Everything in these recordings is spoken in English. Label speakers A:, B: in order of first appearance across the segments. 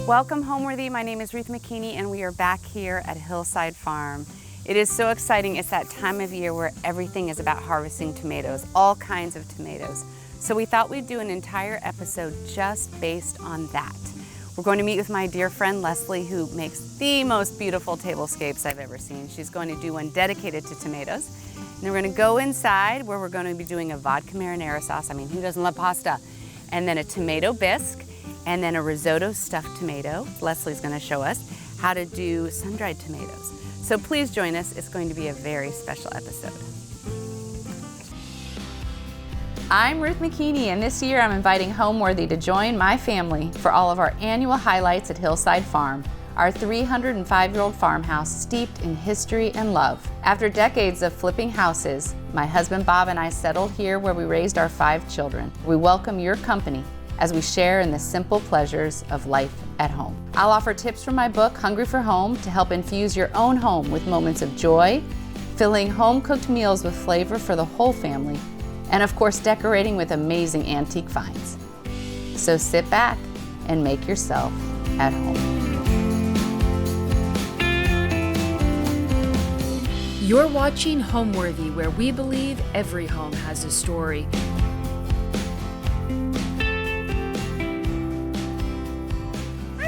A: Welcome, Homeworthy. My name is Ruth McKeaney, and we are back here at Hillside Farm. It is so exciting. It's that time of year where everything is about harvesting tomatoes, all kinds of tomatoes. So we thought we'd do an entire episode just based on that. We're going to meet with my dear friend Leslie, who makes the most beautiful tablescapes I've ever seen. She's going to do one dedicated to tomatoes. And then we're going to go inside where we're going to be doing a vodka marinara sauce. I mean, who doesn't love pasta? And then a tomato bisque, and then a risotto stuffed tomato. Leslie's going to show us how to do sun-dried tomatoes. So please join us. It's going to be a very special episode. I'm Ruth McKeaney, and this year I'm inviting Homeworthy to join my family for all of our annual highlights at Hillside Farm, our 305-year-old farmhouse steeped in history and love. After decades of flipping houses, my husband Bob and I settled here where we raised our 5 children. We welcome your company as we share in the simple pleasures of life at home. I'll offer tips from my book, Hungry for Home, to help infuse your own home with moments of joy, filling home-cooked meals with flavor for the whole family, and of course decorating with amazing antique finds. So sit back and make yourself at home.
B: You're watching Homeworthy, where we believe every home has a story.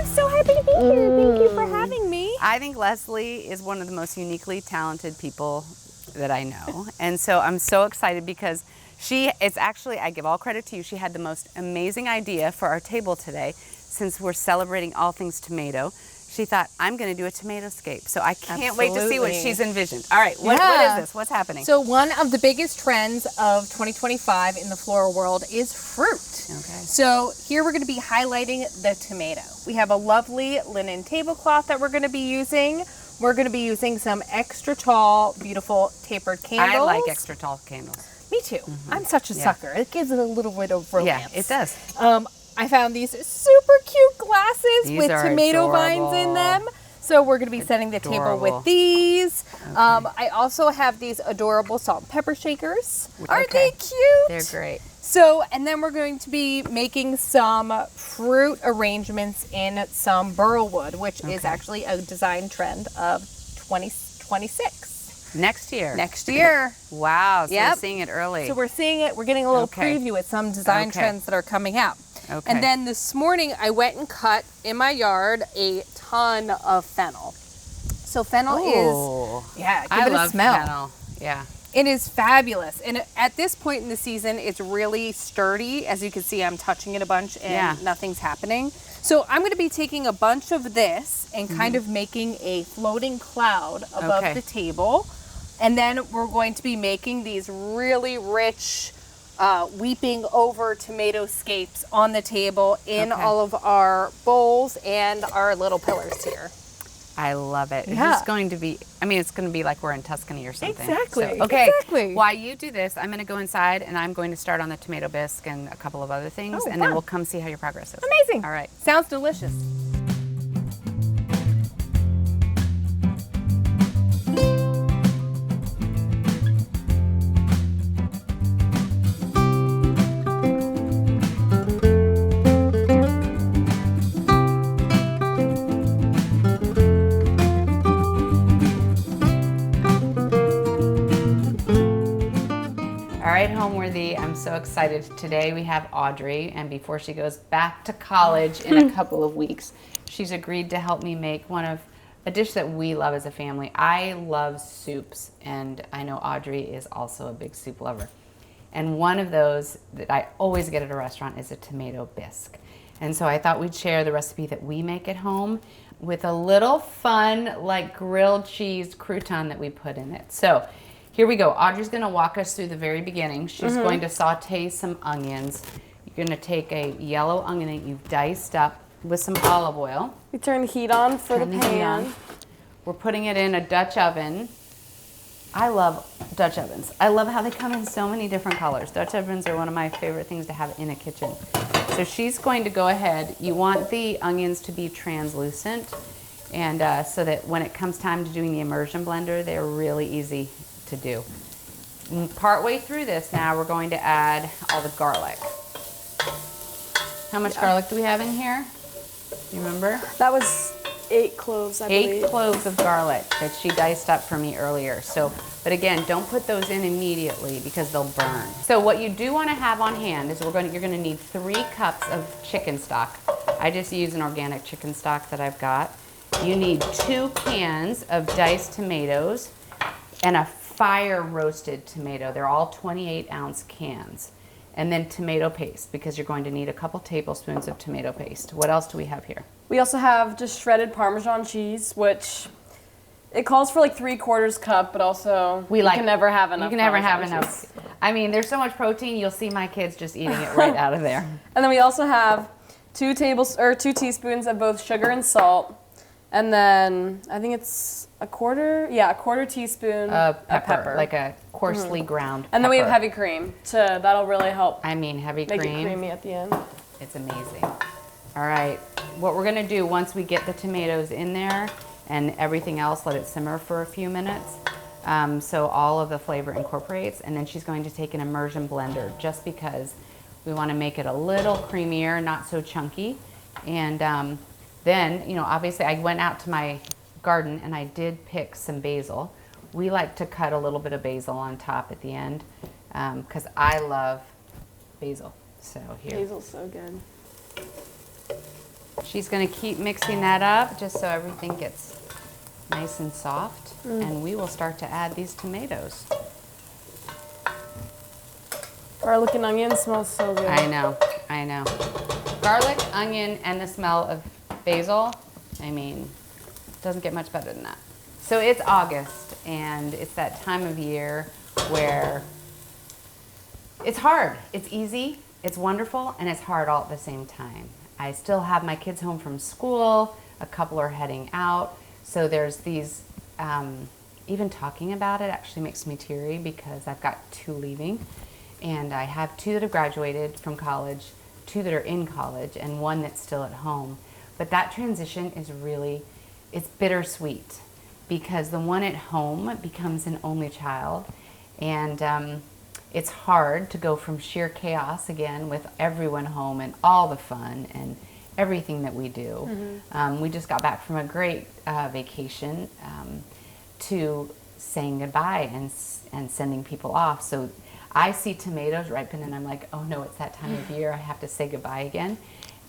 C: So happy to be here. Thank you for having me.
A: I think Leslie is one of the most uniquely talented people that I know. And so I'm so excited because I give all credit to you. She had the most amazing idea for our table today. Since we're celebrating all things tomato, she thought, I'm going to do a tomato-scape. So I can't wait to see what she's envisioned. All right, what is this? What's happening?
C: So one of the biggest trends of 2025 in the floral world is fruit.
A: Okay.
C: So here we're going to be highlighting the tomato. We have a lovely linen tablecloth that we're going to be using. We're going to be using some extra tall, beautiful tapered candles.
A: I like extra tall candles.
C: Me too. I'm such a sucker. It gives it a little bit of romance.
A: Yeah, it does.
C: I found these super cute glasses with tomato
A: adorable.
C: vines in them. So we're going to be setting the table with these. Okay. I also have these adorable salt and pepper shakers. Aren't they cute?
A: They're great.
C: So, and then we're going to be making some fruit arrangements in some burl wood, which is actually a design trend of 2026.
A: Next year.
C: Next year.
A: Wow, so we're seeing it early.
C: So we're seeing it, we're getting a little preview at some design trends that are coming out.
A: Okay.
C: And then this morning I went and cut in my yard a ton of fennel. So fennel is, give it a smell.
A: Fennel. Yeah.
C: It is fabulous. And at this point in the season, it's really sturdy. As you can see, I'm touching it a bunch and nothing's happening. So I'm going to be taking a bunch of this and kind of making a floating cloud above the table. And then we're going to be making these really rich weeping over tomato scapes on the table in all of our bowls and our little pillars here.
A: I love it. It's going to be, it's going to be like we're in Tuscany or something.
C: Exactly.
A: So, okay.
C: Exactly.
A: While you do this, I'm going to go inside and I'm going to start on the tomato bisque and a couple of other things, and then we'll come see how your progress is.
C: Amazing.
A: All right.
C: Sounds delicious.
A: Homeworthy, I'm so excited. Today we have Audrey, and before she goes back to college in a couple of weeks, she's agreed to help me make a dish that we love as a family. I love soups, and I know Audrey is also a big soup lover. And one of those that I always get at a restaurant is a tomato bisque. And so I thought we'd share the recipe that we make at home with a little fun, like grilled cheese crouton that we put in it. So here we go. Audrey's going to walk us through the very beginning. She's going to saute some onions. You're going to take a yellow onion that you've diced up with some olive oil.
D: We turn the heat on for the pan.
A: We're putting it in a Dutch oven. I love Dutch ovens. I love how they come in so many different colors. Dutch ovens are one of my favorite things to have in a kitchen. So she's going to go ahead. You want the onions to be translucent, and so that when it comes time to doing the immersion blender, they're really easy to do. Partway through this now, we're going to add all the garlic. How much garlic do we have in here? You remember?
D: That was 8 cloves, I believe.
A: 8 cloves of garlic that she diced up for me earlier. So, but again, don't put those in immediately because they'll burn. So what you do want to have on hand is you're going to need 3 cups of chicken stock. I just use an organic chicken stock that I've got. You need 2 cans of diced tomatoes and a fire roasted tomato. They're all 28-ounce cans. And then tomato paste, because you're going to need a couple tablespoons of tomato paste. What else do we have here?
D: We also have just shredded Parmesan cheese, which it calls for like 3/4 cup, but also you can never have enough.
A: You can never have
D: Parmesan
A: enough.
D: cheese.
A: I mean, there's so much protein, you'll see my kids just eating it right out of there.
D: And then we also have 2 teaspoons of both sugar and salt. And then I think it's a quarter teaspoon
A: Of
D: of pepper.
A: like a coarsely ground
D: And then we have
A: pepper.
D: heavy cream. That'll really help
A: I mean, heavy
D: make
A: cream.
D: it creamy at the end.
A: It's amazing. All right, what we're gonna do once we get the tomatoes in there and everything else, let it simmer for a few minutes so all of the flavor incorporates, and then she's going to take an immersion blender just because we wanna make it a little creamier, not so chunky. And then, you know, obviously I went out to my garden and I did pick some basil. We like to cut a little bit of basil on top at the end because I love basil. So here.
D: Basil's so good.
A: She's going to keep mixing that up just so everything gets nice and soft. And we will start to add these tomatoes.
D: Garlic and onion smells so good.
A: I know, I know. Garlic, onion, and the smell of basil, I mean, doesn't get much better than that. So it's August, and it's that time of year where it's hard. It's easy, it's wonderful, and it's hard all at the same time. I still have my kids home from school. A couple are heading out. So there's these, even talking about it actually makes me teary because I've got 2 leaving. And I have 2 that have graduated from college, 2 that are in college, and 1 that's still at home. But that transition is really, it's bittersweet because the one at home becomes an only child. And it's hard to go from sheer chaos again with everyone home and all the fun and everything that we do. We just got back from a great vacation to saying goodbye and sending people off. So I see tomatoes ripen and I'm like, oh no, it's that time of year. I have to say goodbye again.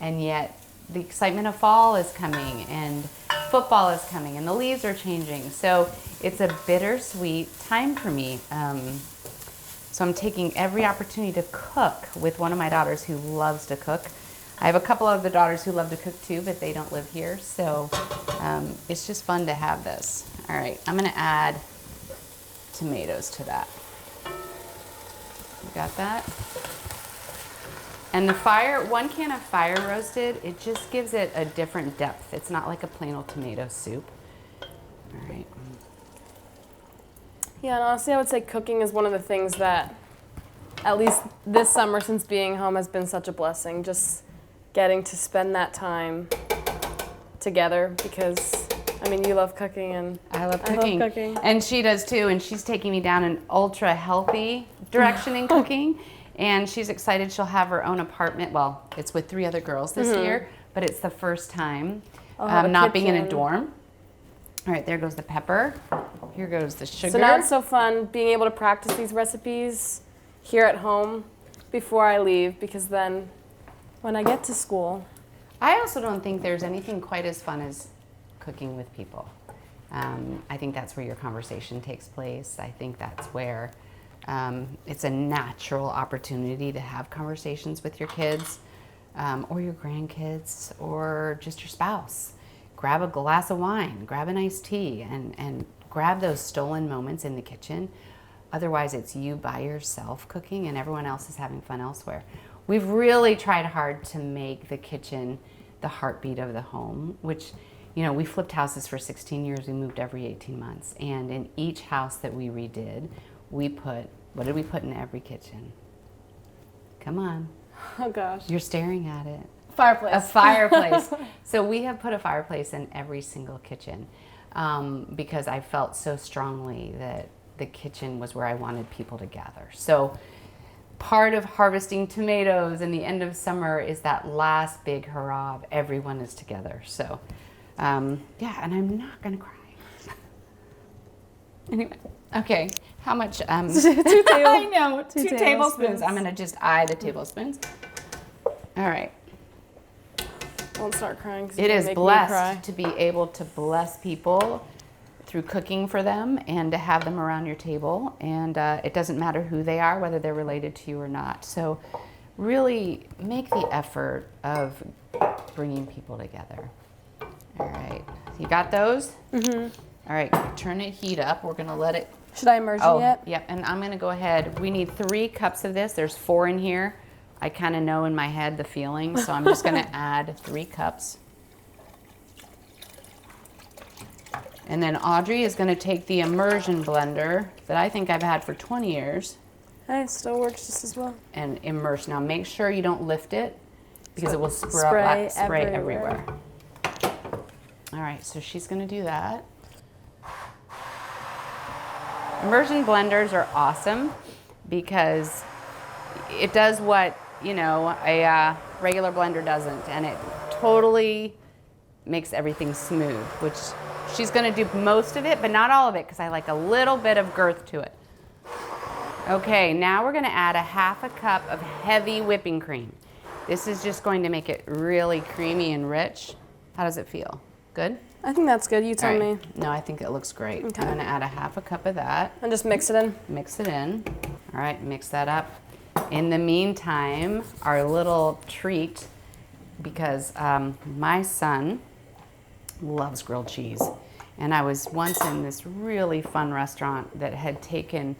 A: And yet the excitement of fall is coming and football is coming and the leaves are changing. So it's a bittersweet time for me. So I'm taking every opportunity to cook with one of my daughters who loves to cook. I have a couple of the daughters who love to cook too, but they don't live here. So it's just fun to have this. All right, I'm gonna add tomatoes to that. You got that? And the 1 can of fire roasted, it just gives it a different depth. It's not like a plain old tomato soup. All right.
D: Yeah, and honestly, I would say cooking is one of the things that, at least this summer since being home, has been such a blessing. Just getting to spend that time together because, I mean, you love cooking and
A: I love cooking. And she does too, and she's taking me down an ultra healthy direction in cooking. And she's excited she'll have her own apartment. Well, it's with 3 other girls this year, but it's the first time not being in a dorm. All right, there goes the pepper. Here goes the sugar.
D: So now it's so fun being able to practice these recipes here at home before I leave, because then when I get to school.
A: I also don't think there's anything quite as fun as cooking with people. I think that's where your conversation takes place. I think that's where it's a natural opportunity to have conversations with your kids or your grandkids or just your spouse. Grab a glass of wine, grab an iced tea, and grab those stolen moments in the kitchen. Otherwise, it's you by yourself cooking and everyone else is having fun elsewhere. We've really tried hard to make the kitchen the heartbeat of the home, which, you know, we flipped houses for 16 years. We moved every 18 months. And in each house that we redid, we put, what did we put in every kitchen? Come on.
D: Oh gosh.
A: You're staring at it.
D: Fireplace.
A: A fireplace. So we have put a fireplace in every single kitchen because I felt so strongly that the kitchen was where I wanted people to gather. So part of harvesting tomatoes and the end of summer is that last big hurrah of everyone is together. So, yeah, and I'm not gonna cry. Anyway, okay, how much?
D: 2 tablespoons.
A: I know, 2
D: tablespoons.
A: tablespoons. I'm gonna just eye the tablespoons. All right.
D: Don't start crying. 'Cause
A: It
D: you're
A: is
D: gonna make me cry.
A: blessed to be able to bless people through cooking for them and to have them around your table. And it doesn't matter who they are, whether they're related to you or not. So really make the effort of bringing people together. All right, you got those? Mm-hmm. All right, turn it, heat up. We're gonna let it.
D: Should I immersion yet?
A: Yep, and I'm gonna go ahead. We need 3 cups of this. There's 4 in here. I kind of know in my head the feeling, so I'm just gonna add 3 cups. And then Audrey is gonna take the immersion blender that I think I've had for 20 years
D: Hey, it still works just as well.
A: and immerse. Now make sure you don't lift it because it will
D: Spray
A: spray
D: everywhere.
A: everywhere. All right, so she's gonna do that. Immersion blenders are awesome because it does what, you know, a regular blender doesn't, and it totally makes everything smooth, which she's gonna do most of it, but not all of it, because I like a little bit of girth to it. Okay, now we're gonna add a 1/2 cup of heavy whipping cream. This is just going to make it really creamy and rich. How does it feel? Good?
D: I think that's good. You tell
A: All right.
D: me.
A: No, I think it looks great.
D: Okay.
A: I'm gonna add a 1/2 cup of that.
D: And just mix it in.
A: Mix it in. All right, mix that up. In the meantime, our little treat, because my son loves grilled cheese. And I was once in this really fun restaurant that had taken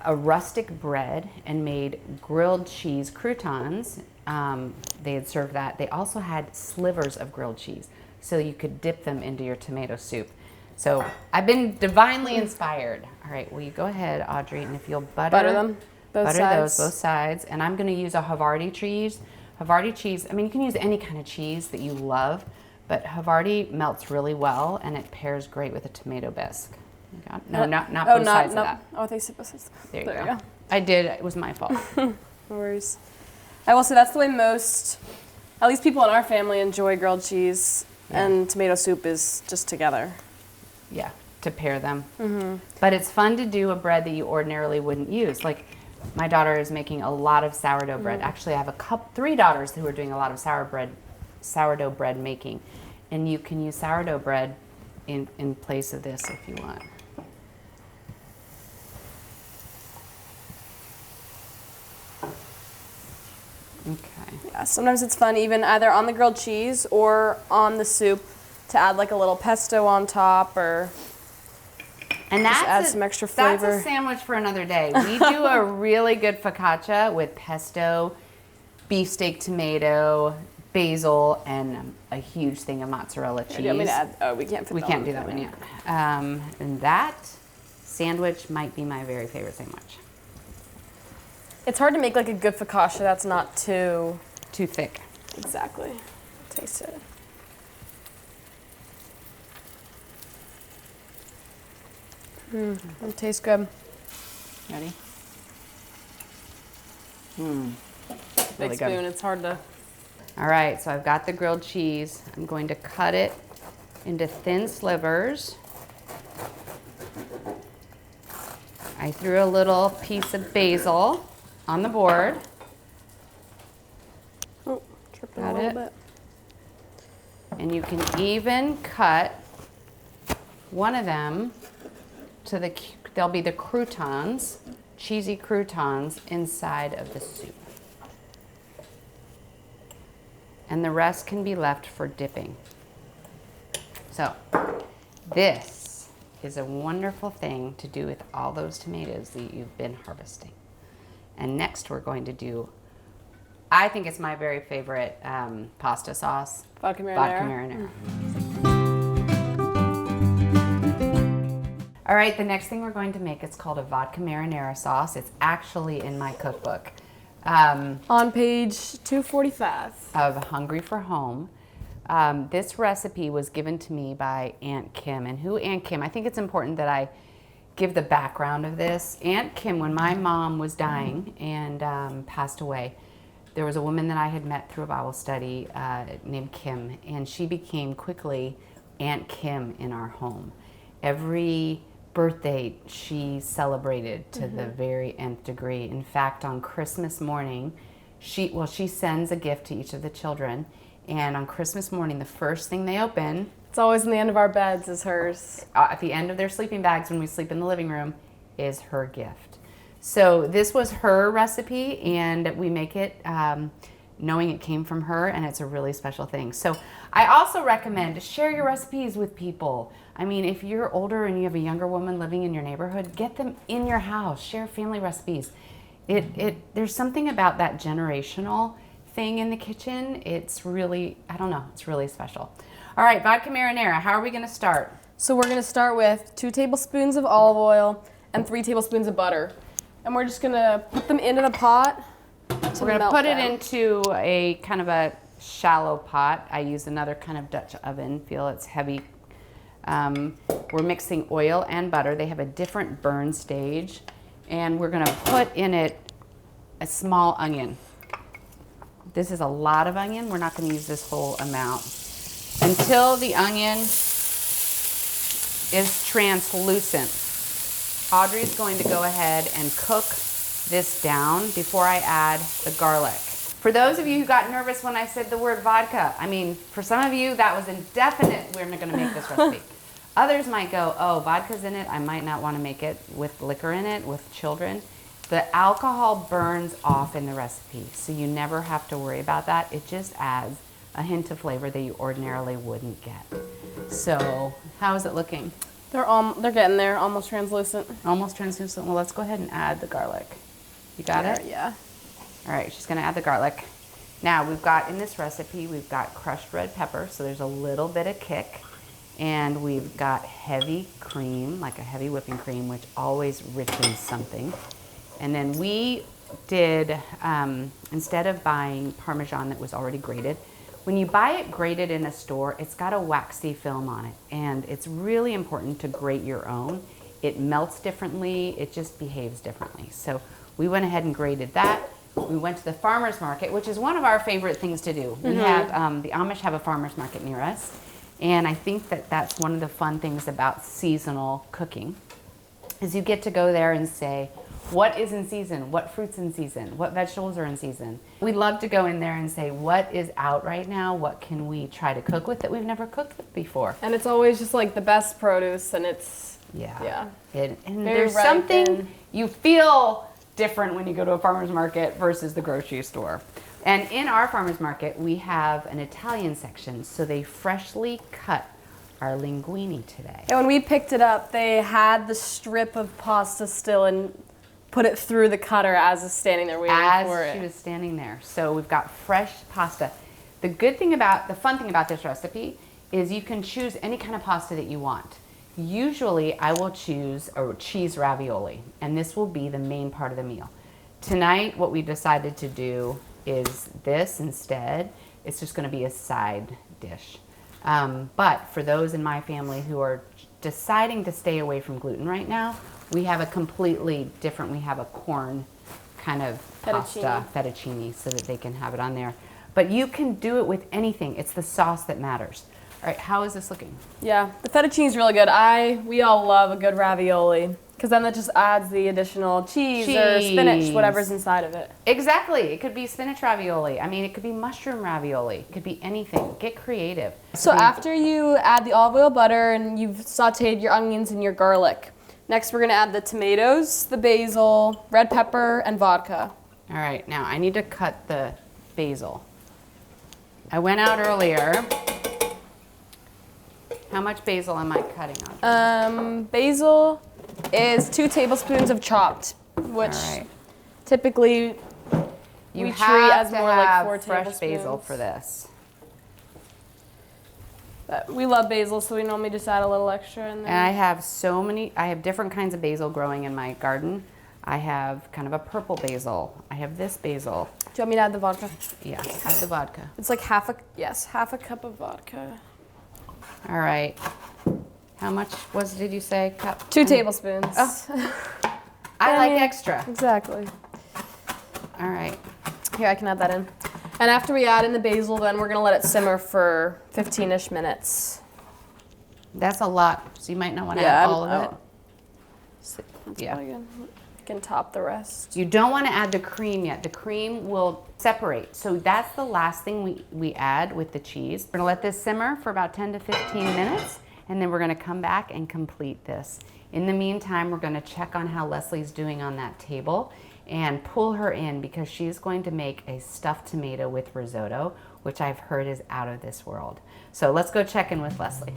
A: a rustic bread and made grilled cheese croutons. They had served that. They also had slivers of grilled cheese, so you could dip them into your tomato soup. So I've been divinely inspired. All right, will you go ahead, Audrey, and if you'll
D: Butter them, both
A: butter
D: sides.
A: those both sides. And I'm gonna use a Havarti cheese. Havarti cheese, I mean, you can use any kind of cheese that you love, but Havarti melts really well and it pairs great with a tomato bisque. You got- No, not both sides of that.
D: Oh, they said both sides.
A: There you go. I did, it was my fault.
D: No worries. I will say that's the way most, at least people in our family, enjoy grilled cheese, and tomato soup is just together.
A: Yeah, to pair them. Mm-hmm. But it's fun to do a bread that you ordinarily wouldn't use. Like my daughter is making a lot of sourdough bread. Actually, I have 3 daughters who are doing a lot of sourdough bread making. And you can use sourdough bread in place of this if you want. Okay.
D: Yeah, sometimes it's fun even either on the grilled cheese or on the soup to add like a little pesto on top or
A: And
D: just
A: that's
D: add some extra flavor.
A: That's a sandwich for another day. We do a really good focaccia with pesto, beefsteak tomato, basil, and a huge thing of mozzarella cheese.
D: Do you want me to add? Oh, we can't fit
A: We
D: that
A: can't
D: one.
A: do that one yet. And that sandwich might be my very favorite sandwich.
D: It's hard to make like a good focaccia that's not too
A: thick.
D: exactly. Taste it. It tastes good.
A: Ready?
D: Big
A: Really
D: spoon.
A: good.
D: It's hard to.
A: All right, so I've got the grilled cheese. I'm going to cut it into thin slivers. I threw a little piece of basil on the board.
D: Oh, tripping
A: Got
D: a little
A: it.
D: bit.
A: And you can even cut one of them to they'll be the croutons, cheesy croutons inside of the soup. And the rest can be left for dipping. So this is a wonderful thing to do with all those tomatoes that you've been harvesting. And next we're going to do, I think it's my very favorite pasta sauce.
D: Vodka marinara.
A: Vodka marinara. All right, the next thing we're going to make, it's called a vodka marinara sauce. It's actually in my cookbook.
D: On page 245.
A: Of Hungry for Home. This recipe was given to me by Aunt Kim. And who Aunt Kim? I think it's important that I give the background of this. Aunt Kim, when my mom was dying and passed away, there was a woman that I had met through a Bible study named Kim, and she became quickly Aunt Kim in our home. Every birthday she celebrated to the very nth degree. In fact, on Christmas morning, she sends a gift to each of the children, and on Christmas morning, the first thing they open,
D: It's always in the end of our beds is hers.
A: at the end of their sleeping bags when we sleep in the living room, is her gift. So this was her recipe, and we make it knowing it came from her, and it's a really special thing. So I also recommend to share your recipes with people. I mean, if you're older and you have a younger woman living in your neighborhood, get them in your house, share family recipes. There's something about that generational thing in the kitchen. It's really, I don't know, it's really special. All right, vodka marinara, how are we gonna start?
D: So we're gonna start with 2 tablespoons of olive oil and 3 tablespoons of butter. And we're just gonna put them into the pot.
A: We're gonna put it into a kind of a shallow pot. I use another kind of Dutch oven, feel it's heavy. We're mixing oil and butter. They have a different burn stage. And we're gonna put in it a small onion. This is a lot of onion. We're not gonna use this whole amount. Until the onion is translucent, Audrey's going to go ahead and cook this down before I add the garlic. For those of you who got nervous when I said the word vodka, I mean, for some of you that was indefinite, we're not gonna make this recipe. Others might go, oh, vodka's in it, I might not wanna make it with liquor in it, with children. The alcohol burns off in the recipe, so you never have to worry about that. It just adds a hint of flavor that you ordinarily wouldn't get. So, how is it looking?
D: They're getting there, almost translucent.
A: Almost translucent. Well, let's go ahead and add the garlic. You got it?
D: Yeah.
A: All right, she's gonna add the garlic. Now, we've got in this recipe, we've got crushed red pepper, so there's a little bit of kick. And we've got heavy cream, like a heavy whipping cream, which always richens something. And then we did, instead of buying Parmesan that was already grated, when you buy it grated in a store, it's got a waxy film on it. And it's really important to grate your own. It melts differently, it just behaves differently. So we went ahead and grated that. We went to the farmer's market, which is one of our favorite things to do. We have, the Amish have a farmer's market near us. And I think that that's one of the fun things about seasonal cooking, is you get to go there and say, what is in season? What fruit's in season? What vegetables are in season? We love to go in there and say, what is out right now? What can we try to cook with that we've never cooked with before?
D: And it's always just like the best produce, and it's,
A: And
D: Very
A: there's
D: ripe
A: something,
D: and-
A: you feel different when you go to a farmer's market versus the grocery store. And in our farmer's market, we have an Italian section, so they freshly cut our linguine today.
D: And when we picked it up, they had the strip of pasta still and put it through the cutter as it's standing there waiting for it.
A: As she was standing there. So we've got fresh pasta. The fun thing about this recipe is you can choose any kind of pasta that you want. Usually I will choose a cheese ravioli, and this will be the main part of the meal. Tonight, what we decided to do is this instead. It's just gonna be a side dish. But for those in my family who are deciding to stay away from gluten right now, we have a completely different, we have a corn kind of pasta, fettuccine, so that they can have it on there. But you can do it with anything. It's the sauce that matters. All right, how is this looking?
D: Yeah, the fettuccine is really good. We all love a good ravioli, because then that just adds the additional cheese or spinach, whatever's inside of it.
A: Exactly. It could be spinach ravioli. I mean, it could be mushroom ravioli. It could be anything. Get creative.
D: So after you add the olive oil, butter, and you've sauteed your onions and your garlic, next we're gonna add the tomatoes, the basil, red pepper, and vodka.
A: All right, now I need to cut the basil. I went out earlier. How much basil am I cutting on?
D: Basil is 2 tablespoons of chopped, which typically we treat as more like 4
A: fresh
D: tablespoons.
A: basil for this.
D: But we love basil, so we normally just add a little extra in there.
A: And I have different kinds of basil growing in my garden. I have kind of a purple basil. I have this basil.
D: Do you want me to add the vodka?
A: Yes, add the vodka.
D: It's like half a cup of vodka.
A: All right. How much did you say? Cup?
D: 2 tablespoons.
A: Oh. I like extra.
D: Exactly.
A: All right.
D: Here, I can add that in. And after we add in the basil, then we're gonna let it simmer for 15-ish minutes.
A: That's a lot, so you might not want to add all of it. Yeah.
D: You can top the rest.
A: You don't want to add the cream yet. The cream will separate. So that's the last thing we add with the cheese. We're gonna let this simmer for about 10 to 15 minutes, and then we're gonna come back and complete this. In the meantime, we're gonna check on how Leslie's doing on that table and pull her in because she's going to make a stuffed tomato with risotto, which I've heard is out of this world. So let's go check in with Leslie.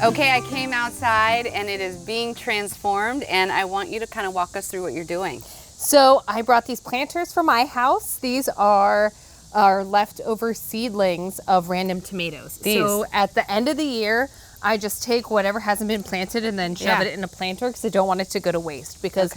A: Okay, I came outside and it is being transformed, and I want you to kind of walk us through what you're doing.
C: So I brought these planters from my house. These are our leftover seedlings of random tomatoes. So at the end of the year, I just take whatever hasn't been planted and then shove it in a planter because I don't want it to go to waste. Because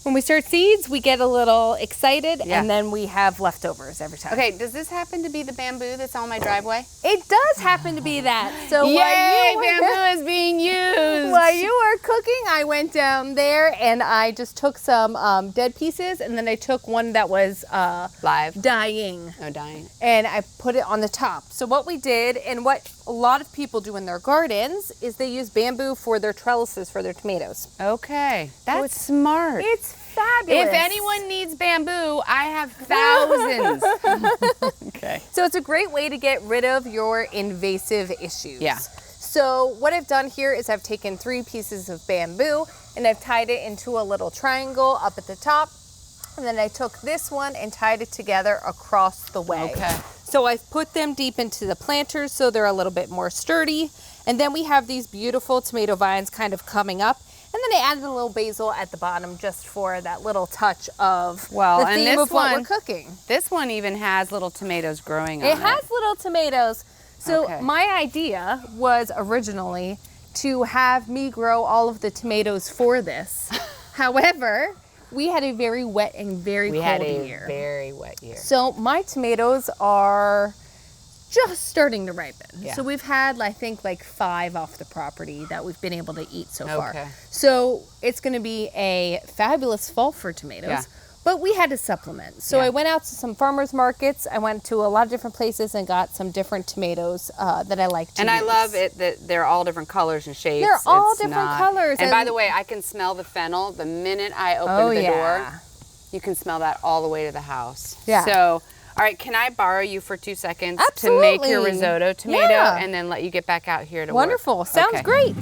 C: when we start seeds, we get a little excited and then we have leftovers every time.
A: Okay, does this happen to be the bamboo that's on my driveway?
C: It does happen to be that. So
A: yay, bamboo is being used.
C: While you were cooking, I went down there and I just took some dead pieces, and then I took one that was
A: live,
C: dying.
A: Oh, dying.
C: And I put it on the top. So what we did, and what a lot of people do in their gardens, is they use bamboo for their trellises for their tomatoes.
A: Okay, that's smart.
C: It's fabulous.
A: If anyone needs bamboo, I have thousands. Okay.
C: So it's a great way to get rid of your invasive issues.
A: Yeah.
C: So what I've done here is I've taken 3 pieces of bamboo and I've tied it into a little triangle up at the top. And then I took this one and tied it together across the way.
A: Okay.
C: So I've put them deep into the planters so they're a little bit more sturdy. And then we have these beautiful tomato vines kind of coming up. And then I added a little basil at the bottom just for that little touch of the theme of what we're cooking.
A: This one even has little tomatoes growing on it.
C: It has little tomatoes. So my idea was originally to have me grow all of the tomatoes for this. However, we had a very wet and very cold year.
A: We had a very wet year.
C: So my tomatoes are just starting to ripen.
A: Yeah.
C: So we've had, I think, like 5 off the property that we've been able to eat so far.
A: Okay.
C: So it's going to be a fabulous fall for tomatoes.
A: Yeah.
C: But we had to supplement. So I went out to some farmers markets. I went to a lot of different places and got some different tomatoes that I like to use.
A: And I love it that they're all different colors and shapes.
C: They're all different colors.
A: And by the way, I can smell the fennel the minute I open the door. You can smell that all the way to the house.
C: Yeah.
A: So, all right, can I borrow you for 2 seconds
C: Absolutely.
A: to make your risotto tomato and then let you get back out here to
C: Wonderful.
A: work?
C: Sounds great.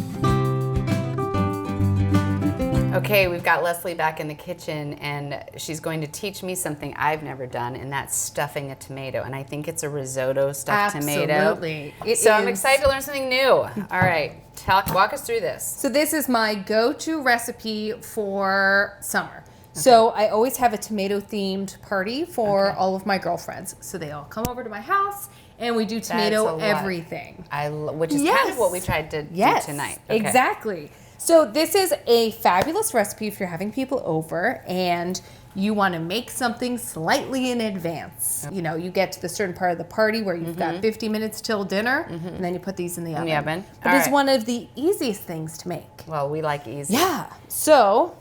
A: Okay, we've got Leslie back in the kitchen, and she's going to teach me something I've never done, and that's stuffing a tomato. And I think it's a risotto stuffed tomato.
C: Absolutely.
A: So I'm excited to learn something new. All right, walk us through this.
C: So this is my go-to recipe for summer. So I always have a tomato-themed party for all of my girlfriends. So they all come over to my house, and we do tomato everything.
A: Which is kind of what we tried to do tonight. Okay.
C: Exactly. So this is a fabulous recipe if you're having people over and you want to make something slightly in advance. You know, you get to the certain part of the party where you've got 50 minutes till dinner, and then you put these in the oven. But it's one of the easiest things to make.
A: Well, we like easy.
C: Yeah. So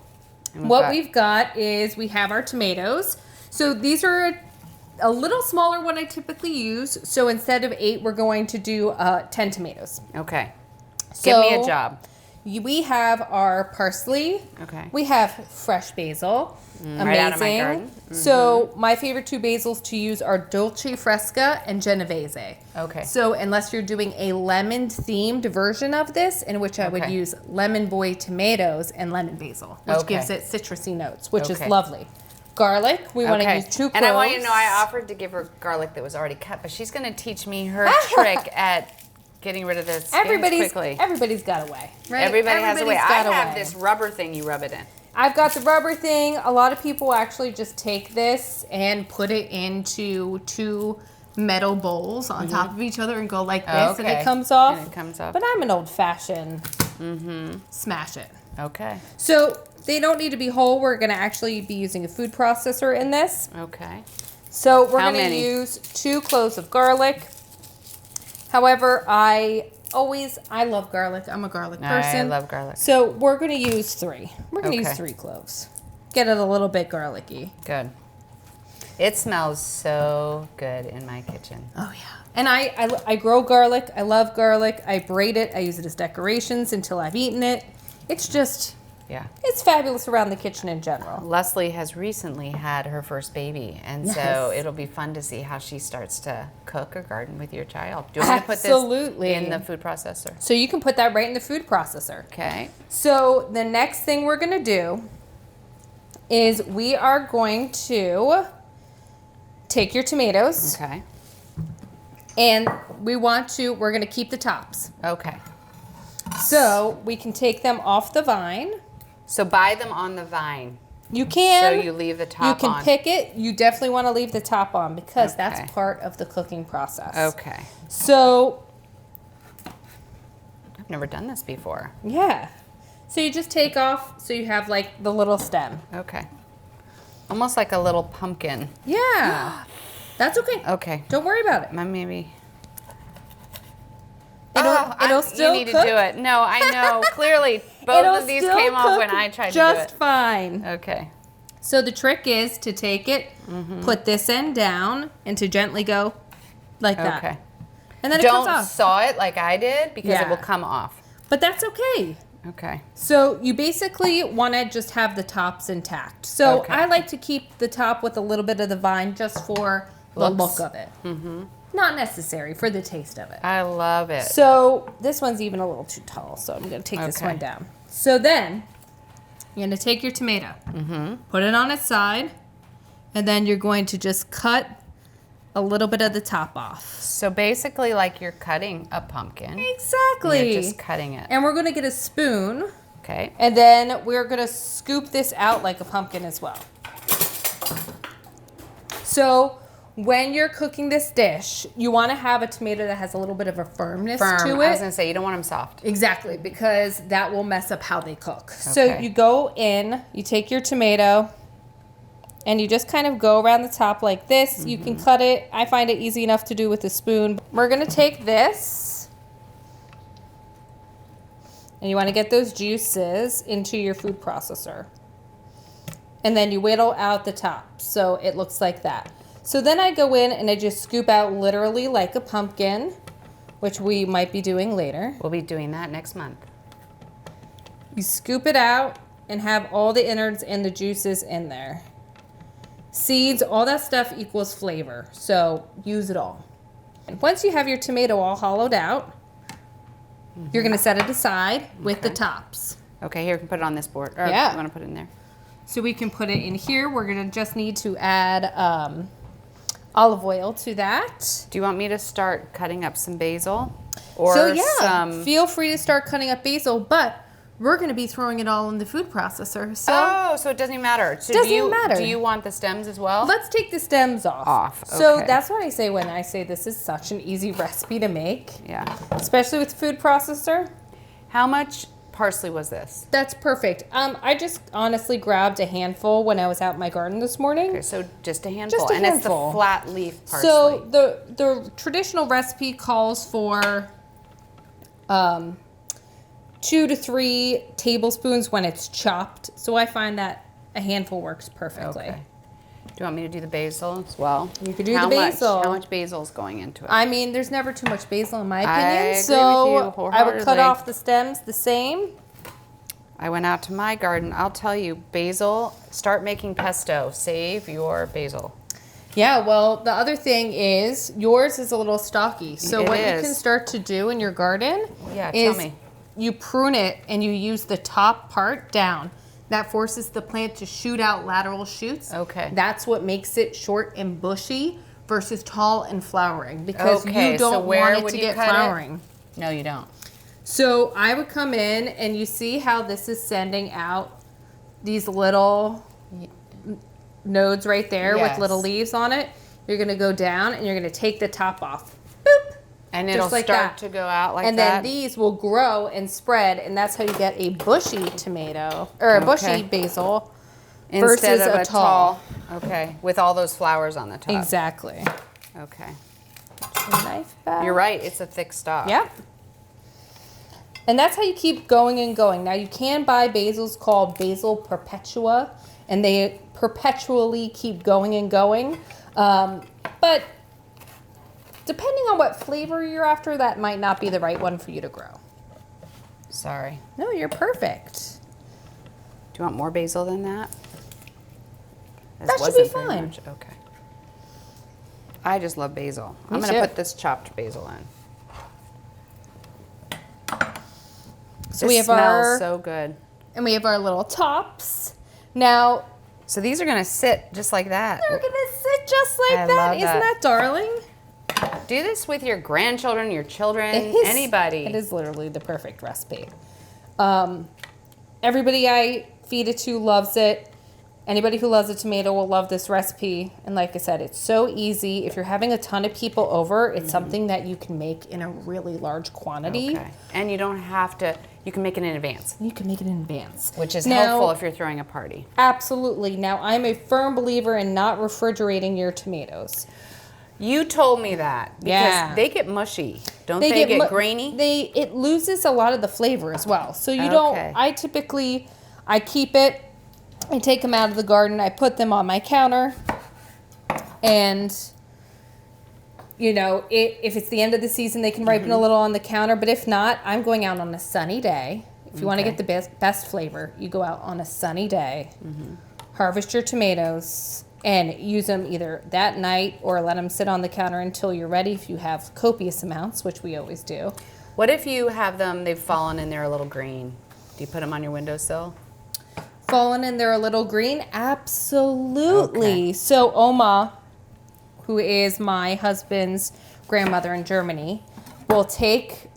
C: what we've got is we have our tomatoes. So these are a little smaller one I typically use. So instead of 8, we're going to do 10 tomatoes.
A: Okay. Give me a job.
C: We have our parsley.
A: Okay.
C: We have fresh basil. Amazing.
A: Right out of my garden.
C: So my favorite 2 basils to use are Dolce Fresca and Genovese.
A: Okay.
C: So unless you're doing a lemon-themed version of this, in which I would use lemon boy tomatoes and lemon basil, which gives it citrusy notes, which is lovely. Garlic, we want to use 2 cloves.
A: And I want you to know I offered to give her garlic that was already cut, but she's going to teach me her trick at getting rid of the skins quickly.
C: Everybody's got a way, right?
A: Everybody has a way. I have this rubber thing you rub it in.
C: I've got the rubber thing. A lot of people actually just take this and put it into 2 metal bowls on top of each other and go like this,
A: Oh,
C: and
A: okay.
C: it comes off.
A: And it comes off.
C: But I'm an old-fashioned smash it.
A: Okay.
C: So they don't need to be whole. We're going to actually be using a food processor in this.
A: Okay.
C: So we're
A: How
C: going to
A: many?
C: use 2 cloves of garlic. However, I love garlic. I'm a garlic person.
A: I love garlic.
C: So we're going to use 3. We're going to
A: Okay.
C: use 3 cloves. Get it a little bit garlicky.
A: Good. It smells so good in my kitchen.
C: Oh yeah. And I grow garlic. I love garlic. I braid it. I use it as decorations until I've eaten it. It's just,
A: Yeah.
C: it's fabulous around the kitchen in general.
A: Leslie has recently had her first baby, and so
C: Yes.
A: it'll be fun to see how she starts to cook or garden with your child. Do you want me to put
C: Absolutely.
A: this in the food processor?
C: So you can put that right in the food processor.
A: Okay.
C: So the next thing we're going to do is we are going to take your tomatoes
A: Okay.
C: and we're going to keep the tops.
A: Okay.
C: So we can take them off the vine.
A: So buy them on the vine.
C: You can.
A: So you leave the top
C: You
A: on.
C: can pick it. You definitely want to leave the top on because
A: Okay.
C: that's part of the cooking process.
A: Okay.
C: So,
A: I've never done this before.
C: yeah. So you just take off so you have like the little stem.
A: Okay. Almost like a little pumpkin.
C: Yeah. That's okay.
A: Okay.
C: Don't worry about it.
A: Maybe.
C: It'll still
A: You need
C: cook.
A: to do it. No, I know. Clearly, both
C: It'll
A: of these
C: still
A: came off when
C: cook
A: I tried to
C: just
A: do it.
C: fine.
A: Okay.
C: So the trick is to take it, put this end down, and to gently go like that.
A: Okay.
C: And then it comes
A: Don't
C: off.
A: saw it like I did because
C: Yeah.
A: it will come off.
C: But that's okay.
A: Okay.
C: So you basically want to just have the tops intact. So
A: Okay.
C: I like to keep the top with a little bit of the vine just for the
A: Looks.
C: look of it. Not necessary for the taste of it.
A: I love it.
C: So this one's even a little too tall, so I'm going to take this
A: Okay.
C: one down. So then you're going to take your tomato, put it on its side, and then you're going to just cut a little bit of the top off.
A: So basically, like you're cutting a pumpkin.
C: Exactly.
A: You're just cutting it.
C: And we're going to get a spoon,
A: Okay.
C: and then we're going to scoop this out like a pumpkin as well. So when you're cooking this dish, you want to have a tomato that has a little bit of a firmness
A: Firm.
C: to
A: I was
C: it.
A: gonna say you don't want them soft.
C: Exactly, because that will mess up how they cook. So
A: Okay.
C: you go in, you take your tomato, and you just kind of go around the top like this. You can cut it. I find it easy enough to do with a spoon. We're going to take this, and you want to get those juices into your food processor. And then you whittle out the top, so it looks like that. So then I go in and I just scoop out literally like a pumpkin, which we might be doing later.
A: We'll be doing that next month.
C: You scoop it out and have all the innards and the juices in there. Seeds, all that stuff equals flavor, so use it all. And once you have your tomato all hollowed out, you're going to set it aside with the tops.
A: Okay, here, you can put it on this board. Or
C: Yeah.
A: You want to put it in there?
C: So we can put it in here. We're going to just need to add olive oil to that.
A: Do you want me to start cutting up some basil? Or
C: So yeah,
A: some...
C: feel free to start cutting up basil, but we're going to be throwing it all in the food processor. So
A: Oh, so it doesn't even matter. So
C: Doesn't even matter.
A: Do you want the stems as well?
C: let's take the stems off.
A: Off,
C: So
A: okay.
C: that's what I say when I say this is such an easy recipe to make,
A: Yeah.
C: especially with food processor.
A: How much parsley was this?
C: That's perfect. I just honestly grabbed a handful when I was out in my garden this morning.
A: Okay, so just a handful.
C: Just a
A: and
C: handful.
A: it's the flat leaf parsley.
C: So the traditional recipe calls for 2 to 3 tablespoons when it's chopped. So I find that a handful works perfectly.
A: Okay. Do you want me to do the basil as well?
C: You could do the
A: How
C: basil.
A: How much basil is going into it?
C: I mean, there's never too much basil in my
A: I
C: opinion.
A: agree
C: So
A: with you
C: I would cut
A: wholeheartedly.
C: off the stems the same.
A: I went out to my garden. I'll tell you, basil, start making pesto. Save your basil.
C: Yeah, well, the other thing is yours is a little stocky. So
A: It
C: what you
A: is.
C: can start to do in your garden
A: Yeah,
C: is
A: tell me.
C: you prune it and you use the top part down. That forces the plant to shoot out lateral shoots.
A: Okay.
C: That's what makes it short and bushy versus tall and flowering because
A: Okay,
C: you
A: so
C: don't
A: where
C: want it
A: would
C: to
A: you
C: get
A: cut it?
C: flowering.
A: No, you don't.
C: So I would come in and you see how this is sending out these little nodes right there with
A: Yes.
C: little leaves on it. You're going to go down and you're going to take the top off. Boop.
A: And it'll
C: like
A: start
C: that.
A: to go out like
C: and
A: that.
C: And then these will grow and spread, and that's how you get a bushy tomato, or a bushy basil
A: instead
C: versus
A: of
C: a tall.
A: Okay, with all those flowers on the top.
C: Exactly.
A: Okay.
C: Knife back.
A: You're right, it's a thick stalk.
C: Yep. And that's how you keep going and going. Now you can buy basils called Basil Perpetua, and they perpetually keep going and going. But depending on what flavor you're after, that might not be the right one for you to grow.
A: Sorry.
C: No, you're perfect.
A: Do you want more basil than that?
C: That should be fine.
A: Okay. I just love basil. I'm
C: Me
A: going to
C: too.
A: put this chopped basil in.
C: So
A: this
C: we have
A: smells so good.
C: And we have our little tops. Now,
A: so these are going to sit just like that.
C: they're going to sit just like
A: I
C: that.
A: love
C: Isn't
A: that.
C: that darling?
A: Do this with your grandchildren, your children,
C: It is-
A: anybody.
C: It is literally the perfect recipe. Everybody I feed it to loves it. Anybody who loves a tomato will love this recipe. And like I said, it's so easy. If you're having a ton of people over, it's something that you can make in a really large quantity.
A: Okay. And you don't have to, you can make it in advance.
C: You can make it in advance.
A: Which is
C: Now-
A: helpful if you're throwing a party.
C: Absolutely. Now, I'm a firm believer in not refrigerating your tomatoes.
A: You told me that because
C: Yeah.
A: they get mushy. Don't they get grainy?
C: It loses a lot of the flavor as well. So you
A: Okay.
C: don't, I keep it, I take them out of the garden, I put them on my counter, and you know, if it's the end of the season, they can ripen a little on the counter, but if not, I'm going out on a sunny day. If you want to get the best flavor, you go out on a sunny day, harvest your tomatoes, and use them either that night or let them sit on the counter until you're ready if you have copious amounts, which we always do.
A: What if you have them, they've fallen and they're a little green? Do you put them on your windowsill?
C: Fallen and they're a little green? Absolutely.
A: Okay.
C: So Oma, who is my husband's grandmother in Germany, will take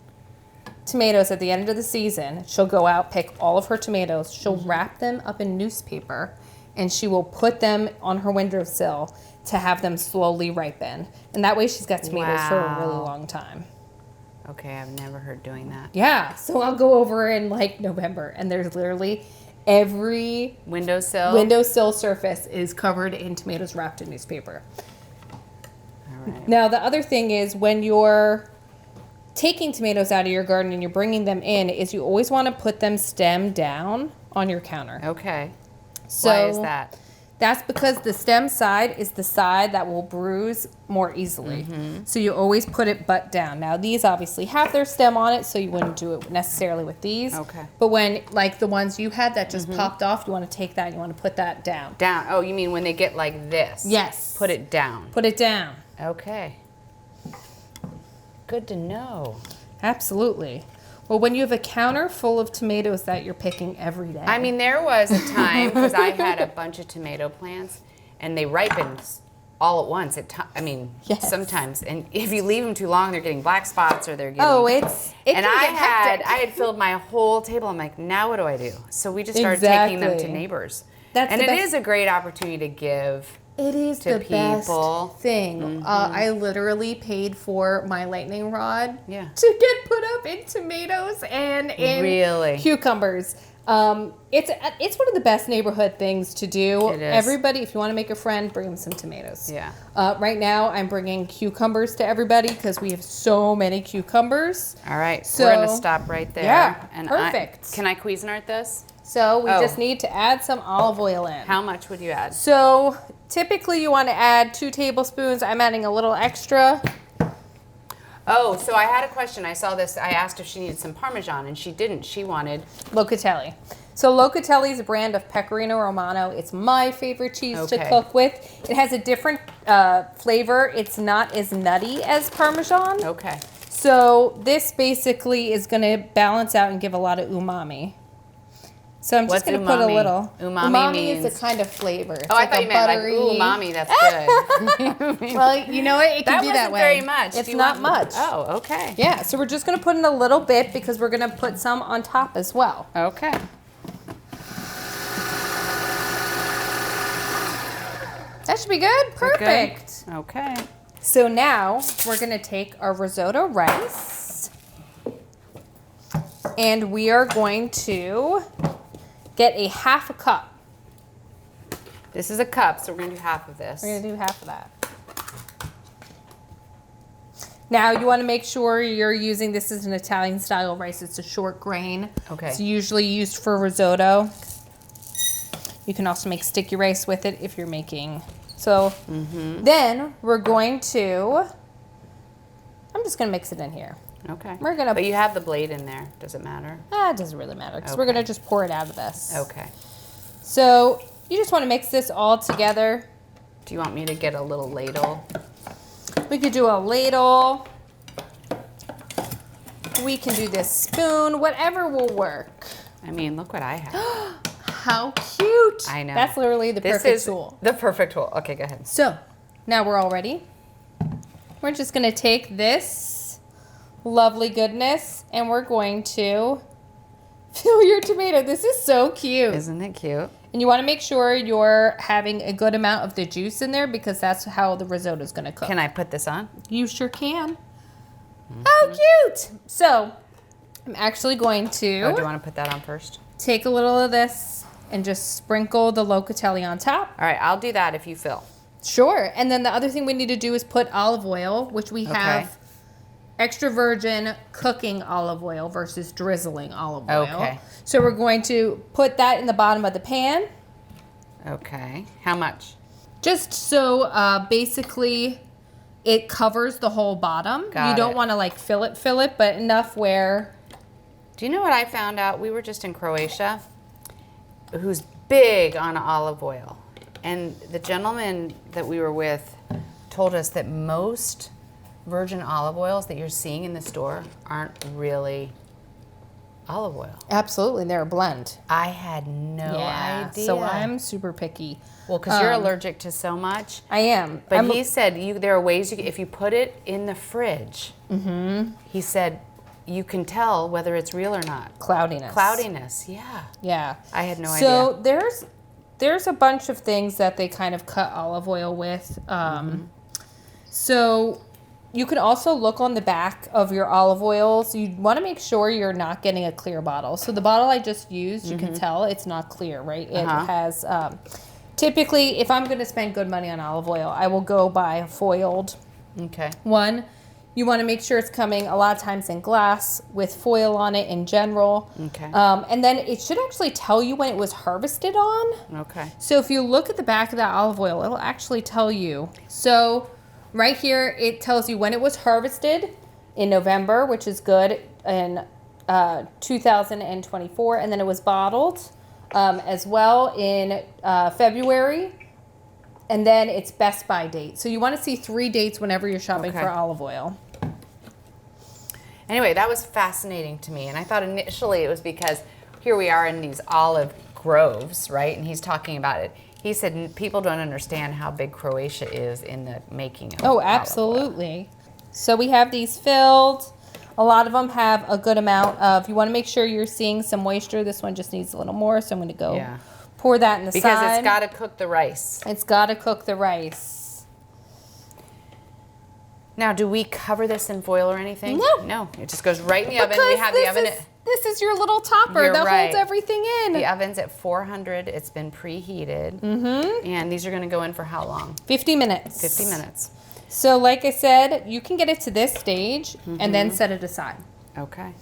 C: tomatoes at the end of the season. She'll go out, pick all of her tomatoes. She'll wrap them up in newspaper, and she will put them on her windowsill to have them slowly ripen. And that way she's got tomatoes for a really
A: Wow.
C: long time.
A: Okay, I've never heard doing that.
C: Yeah, so I'll go over in like November, and there's literally every windowsill surface is covered in tomatoes wrapped in newspaper.
A: All right.
C: Now, the other thing is when you're taking tomatoes out of your garden and you're bringing them in, is you always want to put them stem down on your counter.
A: Okay.
C: So
A: Why is that?
C: That's because the stem side is the side that will bruise more easily. So you always put it butt down. Now, these obviously have their stem on it, so you wouldn't do it necessarily with these.
A: Okay.
C: But when, like the ones you had that just popped off, you want to take that and you want to put that down.
A: Down. Oh, you mean when they get like this?
C: Yes.
A: Put it down.
C: Put it down.
A: Okay. Good to know.
C: Absolutely. Well, when you have a counter full of tomatoes that you're picking every day.
A: I mean, there was a time, because I had a bunch of tomato plants, and they ripened all at once.
C: Yes.
A: Sometimes. And if you leave them too long, they're getting black spots or they're getting...
C: it
A: And
C: can
A: I
C: get hectic.
A: had filled my whole table. I'm like, now what do I do? So we just started taking them to
C: Exactly.
A: neighbors.
C: That's
A: and
C: the
A: it
C: best.
A: is a great opportunity to give.
C: It is
A: to
C: the
A: people.
C: best thing. I literally paid for my lightning rod
A: Yeah.
C: to get put up in tomatoes and in
A: Really?
C: cucumbers. It's one of the best neighborhood things to do.
A: It is.
C: Everybody, if you want to make a friend, bring them some tomatoes.
A: Yeah.
C: Right now, I'm bringing cucumbers to everybody because we have so many cucumbers.
A: All right.
C: So-
A: we're going to stop right there.
C: Yeah,
A: And
C: perfect.
A: Can I Cuisinart this?
C: So we
A: Oh.
C: just need to add some olive oil in.
A: How much would you add?
C: So typically you want to add 2 tablespoons. I'm adding a little extra.
A: Oh, so I had a question. I saw this. I asked if she needed some Parmesan, and she didn't. She wanted...
C: Locatelli. So Locatelli is a brand of Pecorino Romano. It's my favorite cheese to
A: Okay.
C: cook with. It has a different flavor. It's not as nutty as Parmesan.
A: Okay.
C: So this basically is going to balance out and give a lot of umami. So I'm just
A: What's
C: going to put a
A: umami?
C: little.
A: Umami
C: is
A: means-
C: a kind of flavor. It's
A: Oh, I thought you meant
C: buttery-
A: like, ooh, mommy, that's good.
C: Well, you know what? It can
A: That
C: be
A: wasn't
C: that way.
A: very much.
C: It's
A: Do you
C: not
A: want-
C: much.
A: Oh, okay.
C: Yeah, so we're just going to put in a little bit because we're going to put some on top as well. That should be good. Perfect.
A: Good? Okay.
C: So now we're going to take our risotto rice and we are going to get a half a cup.
A: This is a cup, so we're going to do half of this.
C: We're going to do half of that. Now you want to make sure you're using, this is an Italian style rice. It's a short grain.
A: Okay.
C: It's usually used for risotto. You can also make sticky rice with it if you're making. So then we're going to, I'm just going to mix it in here.
A: Okay.
C: We're gonna.
A: But you have the blade in there. Does it matter?
C: It doesn't really matter because we're going to just pour it out of this.
A: Okay.
C: So you just want to mix this all together.
A: Do you want me to get a little ladle?
C: We could do a ladle. We can do this spoon. Whatever will work.
A: I mean, look what I have.
C: How cute.
A: I know.
C: That's literally the perfect tool.
A: The perfect tool. Okay, go ahead.
C: So now we're all ready. We're just going to take this lovely goodness and we're going to fill your tomato. This is so cute.
A: Isn't it cute?
C: And you want to make sure you're having a good amount of the juice in there because that's how the risotto is going to cook.
A: Can I put this on?
C: You sure can. How cute. So I'm actually going to
A: Oh, do you want to put that on first?
C: take a little of this and just sprinkle the locatelli on top.
A: All right, I'll do that if you fill.
C: Sure. And then the other thing we need to do is put olive oil, which we have extra virgin cooking olive oil versus drizzling olive oil.
A: Okay.
C: So we're going to put that in the bottom of the pan.
A: Okay. How much?
C: Just so basically it covers the whole bottom. You don't want to like fill it, but enough where...
A: Do you know what I found out? We were just in Croatia, who's big on olive oil. And the gentleman that we were with told us that most virgin olive oils that you're seeing in the store aren't really olive oil.
C: Absolutely, they're a blend.
A: I had no idea.
C: So I'm super picky.
A: Well, because you're allergic to so much.
C: I am.
A: But he said there are ways if you put it in the fridge, he said you can tell whether it's real or not.
C: Cloudiness.
A: Cloudiness, yeah.
C: Yeah.
A: I had no idea.
C: So there's a bunch of things that they kind of cut olive oil with. So you can also look on the back of your olive oils. You want to make sure you're not getting a clear bottle. So the bottle I just used, you can tell it's not clear, right? It has, typically, if I'm going to spend good money on olive oil, I will go buy a foiled one. You want to make sure it's coming a lot of times in glass with foil on it in general.
A: Okay.
C: And then it should actually tell you when it was harvested on.
A: Okay.
C: So if you look at the back of that olive oil, it'll actually tell you. So right here, it tells you when it was harvested in November, which is good, in 2024. And then it was bottled as well in February. And then it's best by date. So you want to see 3 dates whenever you're shopping for olive oil.
A: Anyway, that was fascinating to me. And I thought initially it was because here we are in these olive groves, right? And he's talking about it. He said people don't understand how big Croatia is in the making of
C: Oh, absolutely. So we have these filled. A lot of them have a good amount of, you want to make sure you're seeing some moisture. This one just needs a little more, so I'm going to go pour that in the side.
A: Because it's got to cook the rice.
C: It's got to cook the rice.
A: Now, do we cover this in foil or anything?
C: No.
A: No, it just goes right in the oven. We have the oven
C: this is your little topper that holds everything in.
A: The oven's at 400. It's been preheated. And these are going to go in for how long?
C: 50 minutes.
A: 50 minutes.
C: So like I said, you can get it to this stage and then set it aside.
A: Okay.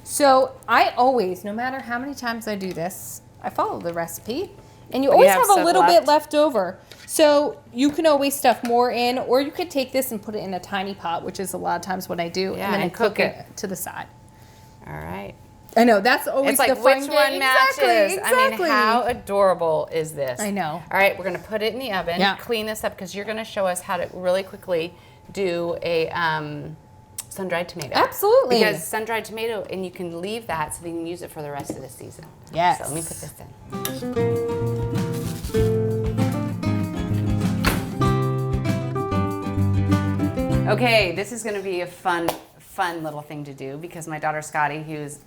C: So I always, no matter how many times I do this, I follow the recipe. And you always have a little bit left over. So you can always stuff more in, or you could take this and put it in a tiny pot, which is a lot of times what I do, and then cook it to the side.
A: All right.
C: I know, that's always the fun
A: which
C: game.
A: one matches.
C: Exactly.
A: I mean, how adorable is this?
C: I know.
A: All right, we're going to put it in the oven, clean this up, because you're going to show us how to really quickly do a sun-dried tomato.
C: Absolutely.
A: Because sun-dried tomato, and you can leave that so that you can use it for the rest of the season.
C: Yes.
A: So let me put this in. Okay, this is going to be a fun little thing to do because my daughter Scotty, who's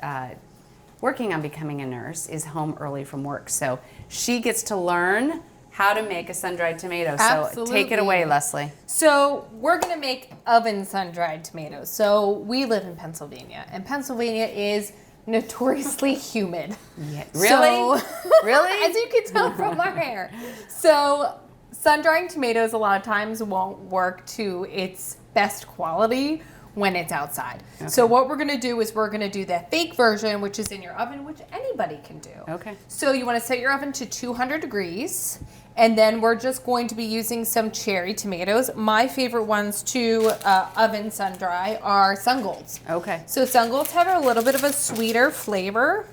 A: working on becoming a nurse, is home early from work. So she gets to learn how to make a sun-dried tomato.
C: Absolutely.
A: So take it away, Leslie.
C: So we're gonna make oven sun-dried tomatoes. So we live in Pennsylvania, and Pennsylvania is notoriously humid.
A: Yeah. Really?
C: So,
A: Really?
C: as you can tell from our hair. So sun-drying tomatoes a lot of times won't work to its best quality when it's outside. Okay. So what we're gonna do is we're gonna do the fake version, which is in your oven, which anybody can do.
A: Okay.
C: So you wanna set your oven to 200 degrees, and then we're just going to be using some cherry tomatoes. My favorite ones to oven sun dry are Sungolds.
A: Okay.
C: So Sungolds have a little bit of a sweeter flavor,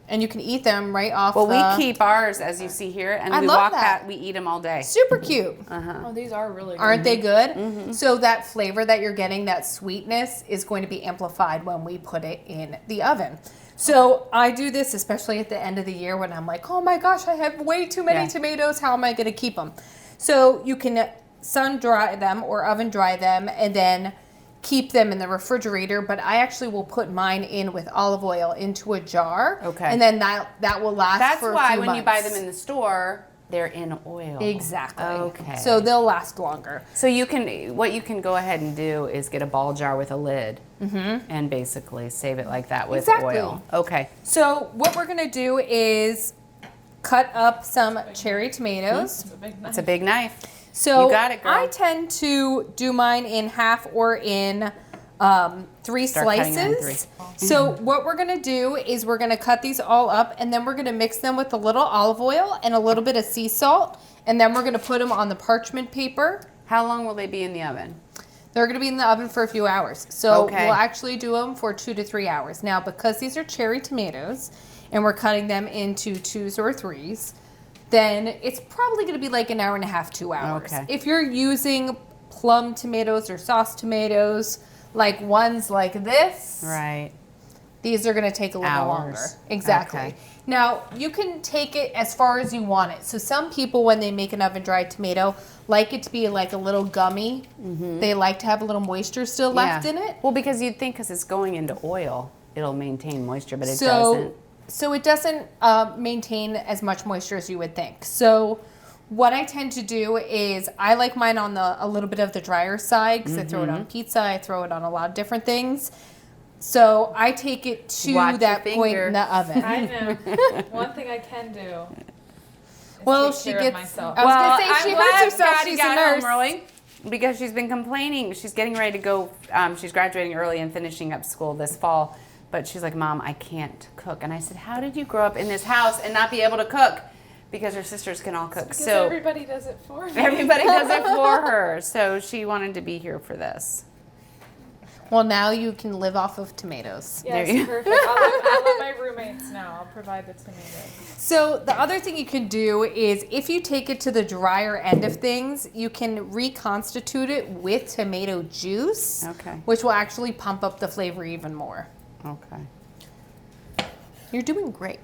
C: and you can eat them right off.
A: Well, we keep ours, as you see here, and
C: I
A: we
C: love
A: walk
C: that.
A: that. We eat them all day.
C: Super cute.
D: Oh, these are really good.
C: Aren't they good? So that flavor that you're getting, that sweetness, is going to be amplified when we put it in the oven. So I do this especially at the end of the year when I'm like, oh my gosh, I have way too many tomatoes. How am I going to keep them? So you can sun dry them or oven dry them and then keep them in the refrigerator, but I actually will put mine in with olive oil into a jar.
A: Okay.
C: And then that will last for a few months.
A: That's why when you buy them in the store, they're in oil.
C: Exactly.
A: Okay.
C: So they'll last longer.
A: So what you can go ahead and do is get a ball jar with a lid and basically save it like that with oil. Okay.
C: So what we're gonna do is cut up some cherry tomatoes.
A: It's a big knife.
C: So
A: You got it, girl.
C: I tend to do mine in half or in 3
A: Start cutting it in
C: slices. So what we're gonna do is we're gonna cut these all up, and then we're gonna mix them with a little olive oil and a little bit of sea salt, and then we're gonna put them on the parchment paper.
A: How long will they be in the oven?
C: They're gonna be in the oven for a few hours. So
A: Okay.
C: we'll actually do them for 2 to 3 hours. Now, because these are cherry tomatoes and we're cutting them into 2s or 3s, then it's probably gonna be like an hour and a half, 2 hours.
A: Okay.
C: If you're using plum tomatoes or sauce tomatoes, like ones like this,
A: Right.
C: these are gonna take a little
A: Hours.
C: longer. Exactly.
A: Okay.
C: Now, you can take it as far as you want it. So some people, when they make an oven-dried tomato, like it to be like a little gummy. They like to have a little moisture still left in it.
A: Well, because you'd think because it's going into oil, it'll maintain moisture, but it doesn't.
C: So it doesn't maintain as much moisture as you would think. So what I tend to do is I like mine on a little bit of the drier side because I throw it on pizza. I throw it on a lot of different things. So I take it to
A: Watch
C: that
A: your
C: point
A: finger.
C: in the oven.
E: I know. One thing I can do is
C: Well,
E: take
C: she
E: care of
C: gets.
E: myself.
C: I was gonna say she
A: I'm
C: hurts
A: glad
C: herself.
A: Scotty
C: She's a
A: got
C: nurse.
A: home early because she's been complaining. She's getting ready to go. She's graduating early and finishing up school this fall. But she's like, Mom, I can't cook. And I said, how did you grow up in this house and not be able to cook? Because her sisters can all cook.
E: Because
A: So
E: everybody does it for me.
A: everybody does it for her. So she wanted to be here for this.
C: Well, now you can live off of tomatoes.
E: Yes,
A: There you-
E: perfect. I'll let my roommates know. I'll provide the tomatoes.
C: So the other thing you can do is if you take it to the drier end of things, you can reconstitute it with tomato juice,
A: Okay.
C: which will actually pump up the flavor even more.
A: Okay.
C: You're doing great.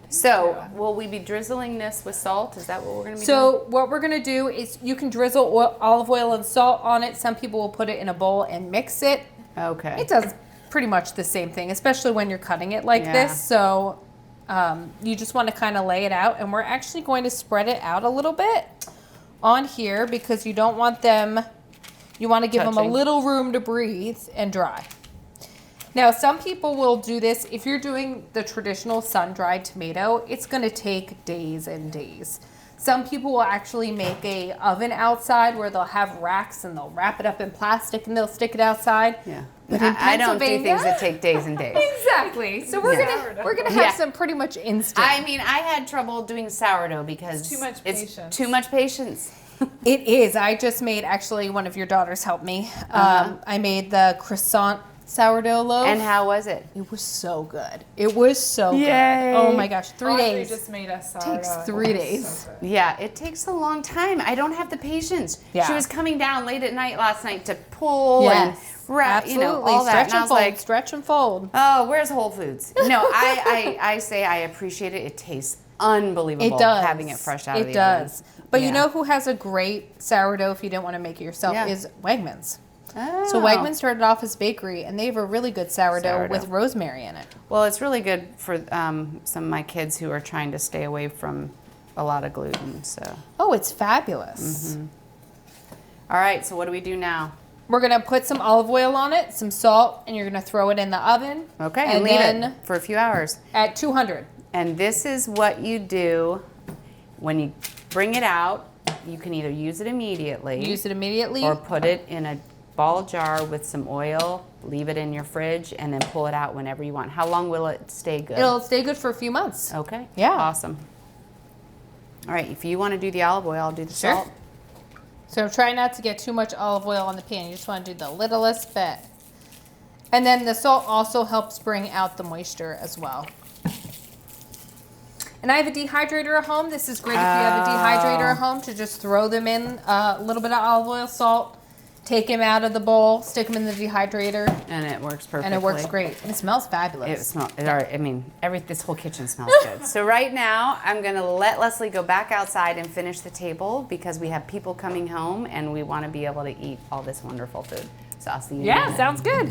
A: So will we be drizzling this with salt? Is that what we're going to be doing?
C: So what we're gonna do is you can drizzle olive oil and salt on it. Some people will put it in a bowl and mix it.
A: Okay.
C: It does pretty much the same thing, especially when you're cutting it like
A: Yeah.
C: this. So you just want to kind of lay it out, and we're actually going to spread it out a little bit on here because you don't want them. You want to give them a
A: Touching.
C: little room to breathe and dry. Now, some people will do this. If you're doing the traditional sun-dried tomato, it's going to take days and days. Some people will actually make a oven outside where they'll have racks and they'll wrap it up in plastic and they'll stick it outside.
A: Yeah.
C: But in
A: I don't do
C: Pennsylvania-
A: things that take days and days.
C: Exactly. So we're gonna have
A: Yeah.
C: some pretty much instant.
A: I mean, I had trouble doing sourdough because
E: Too much
A: it's
E: patience.
A: too much patience.
C: It is. I just made, actually, one of your daughters helped me. I made the croissant sourdough loaf.
A: And how was it?
C: It was so good. It was so
A: Yay.
C: good. Oh my gosh, 3
E: Audrey
C: days.
E: just made us sourdough.
C: Takes
E: It
C: 3
E: was
C: days.
E: so good.
A: Yeah, it takes a long time. I don't have the patience.
C: Yeah.
A: She was coming down late at night last night to pull
C: Yes.
A: and wrap,
C: Absolutely.
A: you know, all that.
C: Stretch
A: And I
C: and
A: was
C: fold.
A: like,
C: Stretch and fold.
A: oh, where's Whole Foods? No, I say I appreciate it. It tastes unbelievable
C: It does.
A: having it fresh out of the
C: It does.
A: oven.
C: But you
A: Yeah.
C: know who has a great sourdough if you don't want to make it yourself
A: Yeah.
C: is Wegmans.
A: Oh.
C: So Wegmans started off as bakery, and they have a really good sourdough
A: Sourdough.
C: with rosemary in it.
A: Well, it's really good for some of my kids who are trying to stay away from a lot of gluten, so.
C: Oh, it's fabulous.
A: All right, so what do we do now?
C: We're gonna put some olive oil on it, some salt, and you're gonna throw it in the oven.
A: Okay, and leave it for a few hours.
C: At 200.
A: And this is what you do when you bring it out. You can either use it immediately.
C: Use it immediately.
A: Or put it in a ball jar with some oil, leave it in your fridge, and then pull it out whenever you want. How long will it stay good?
C: It'll stay good for a few months.
A: Okay.
C: Yeah.
A: Awesome. All right, if you want to do the olive oil, I'll do the salt.
C: So try not to get too much olive oil on the pan. You just want to do the littlest bit. And then the salt also helps bring out the moisture as well. And I have a dehydrator at home. This is great if you have a dehydrator at home to just throw them in a little bit of olive oil, salt, take them out of the bowl, stick them in the dehydrator.
A: And it works perfectly.
C: And it works great. And it smells fabulous.
A: It smells, I mean, this whole kitchen smells good. So right now, I'm gonna let Leslie go back outside and finish the table because we have people coming home and we wanna be able to eat all this wonderful food. So I'll see you in a minute.
C: Sounds good.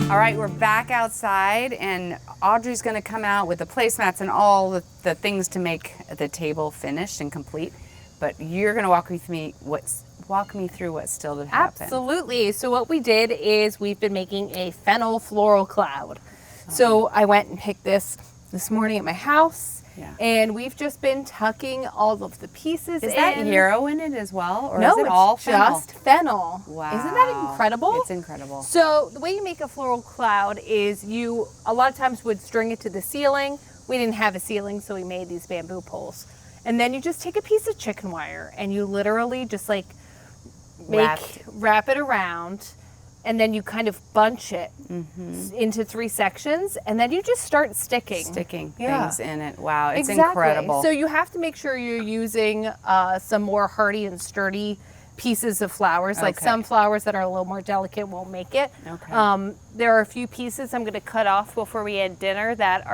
A: All right, we're back outside and Audrey's gonna come out with the placemats and all the things to make the table finished and complete. But you're gonna walk me through what's still to happen.
C: Absolutely. So what we did is we've been making a fennel floral cloud. So I went and picked this morning at my house.
A: Yeah.
C: And we've just been tucking all of the pieces in.
A: Is that yarrow in it as well? Or
C: No,
A: is it all
C: it's
A: fennel?
C: just fennel.
A: Wow.
C: Isn't that incredible?
A: It's incredible.
C: So the way you make a floral cloud is you a lot of times would string it to the ceiling. We didn't have a ceiling, so we made these bamboo poles. And then you just take a piece of chicken wire and you literally just like wrap it around, and then you kind of bunch it into 3 sections, and then you just start sticking
A: things in it. Wow, it's
C: exactly.
A: incredible.
C: So you have to make sure you're using some more hardy and sturdy pieces of flowers. Like some flowers that are a little more delicate won't make it.
A: Okay.
C: There are a few pieces I'm going to cut off before we had dinner that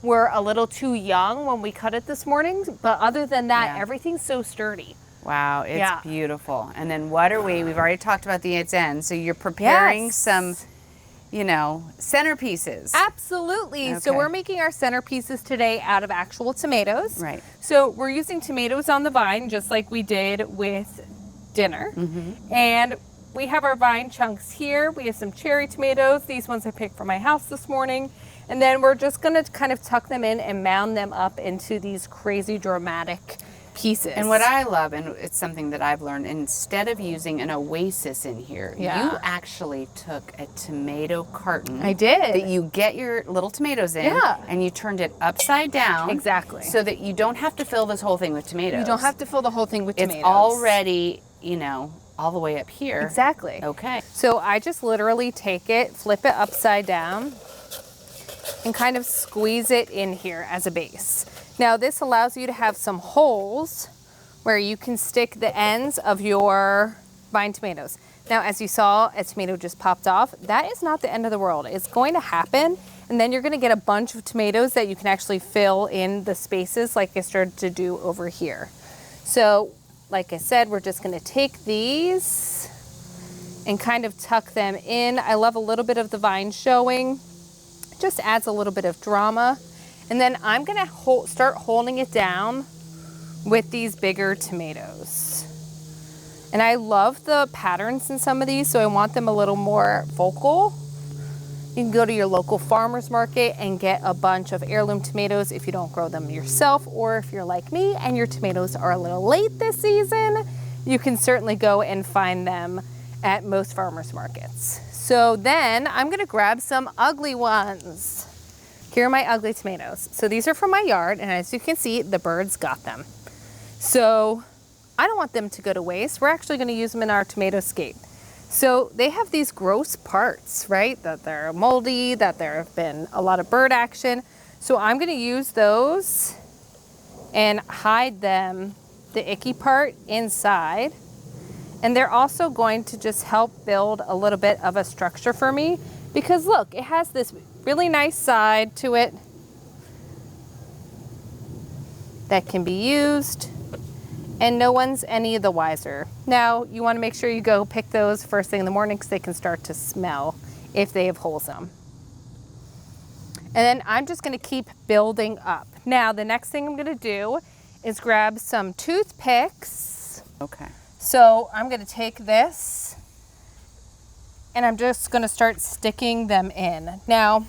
C: were a little too young when we cut it this morning. But other than that, everything's so sturdy.
A: Wow, it's beautiful. And then what are we've already talked about the its ends. So you're preparing some, centerpieces.
C: Absolutely.
A: Okay.
C: So we're making our centerpieces today out of actual tomatoes.
A: Right.
C: So we're using tomatoes on the vine just like we did with dinner. And we have our vine chunks here. We have some cherry tomatoes. These ones I picked from my house this morning. And then we're just going to kind of tuck them in and mound them up into these crazy dramatic pieces.
A: And what I love, and it's something that I've learned, instead of using an oasis in here, you actually took a tomato carton.
C: I did.
A: That you get your little tomatoes in, and you turned it upside down.
C: Exactly.
A: So that you don't have to fill this whole thing with tomatoes.
C: You don't have to fill the whole thing with tomatoes.
A: It's already, all the way up here.
C: Exactly.
A: Okay.
C: So I just literally take it, flip it upside down, and kind of squeeze it in here as a base. Now this allows you to have some holes where you can stick the ends of your vine tomatoes. Now as you saw, a tomato just popped off. That is not the end of the world. It's going to happen, and then you're going to get a bunch of tomatoes that you can actually fill in the spaces like I started to do over here. So like I said, we're just going to take these and kind of tuck them in. I love a little bit of the vine showing. It just adds a little bit of drama. And then I'm gonna start holding it down with these bigger tomatoes. And I love the patterns in some of these, so I want them a little more vocal. You can go to your local farmer's market and get a bunch of heirloom tomatoes if you don't grow them yourself, or if you're like me and your tomatoes are a little late this season, you can certainly go and find them at most farmer's markets. So then I'm gonna grab some ugly ones. Here are my ugly tomatoes. So these are from my yard, and as you can see, the birds got them. So I don't want them to go to waste. We're actually gonna use them in our Tablescape. So they have these gross parts, right? That they're moldy, that there have been a lot of bird action. So I'm gonna use those and hide them, the icky part, inside. And they're also going to just help build a little bit of a structure for me, Because look, it has this really nice side to it that can be used, and no one's any the wiser. Now, you want to make sure you go pick those first thing in the morning because they can start to smell if they have holes in them. And then I'm just going to keep building up. Now, the next thing I'm going to do is grab some toothpicks.
A: Okay.
C: So I'm going to take this and I'm just going to start sticking them in. Now,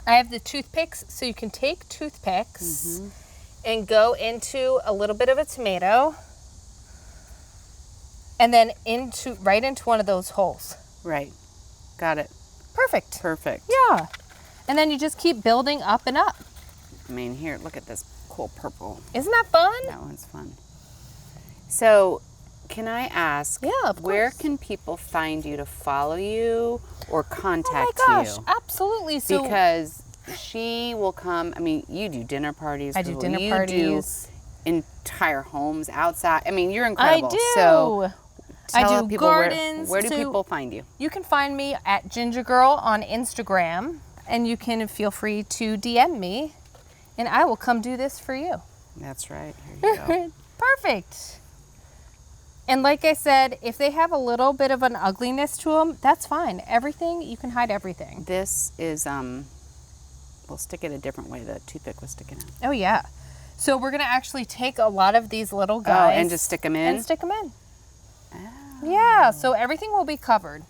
C: I have the toothpicks, so you can take toothpicks and go into a little bit of a tomato and then right into one of those holes.
A: Right. Got it.
C: Perfect.
A: Perfect.
C: Yeah. And then you just keep building up and up.
A: I mean, here, look at this cool purple.
C: Isn't that fun?
A: That one's fun. So, can I ask,
C: Yeah, of
A: where
C: course.
A: can people find you to follow you or contact
C: Oh my gosh,
A: you?
C: absolutely. So
A: Because she will come, I mean, you do dinner parties.
C: I do dinner
A: you
C: parties.
A: do entire homes outside. I mean, you're incredible.
C: I do.
A: So,
C: I
A: tell
C: do
A: people
C: gardens.
A: Where do
C: so
A: people find you?
C: You can find me at Ginger Girl on Instagram, and you can feel free to DM me, and I will come do this for you.
A: That's right. Here you go.
C: Perfect. And like I said, if they have a little bit of an ugliness to them, that's fine. Everything, you can hide everything.
A: This is, we'll stick it a different way the toothpick was sticking out.
C: Oh yeah. So we're gonna actually take a lot of these little guys.
A: Oh, and just stick them in?
C: And stick them in. Yeah, so everything will be covered.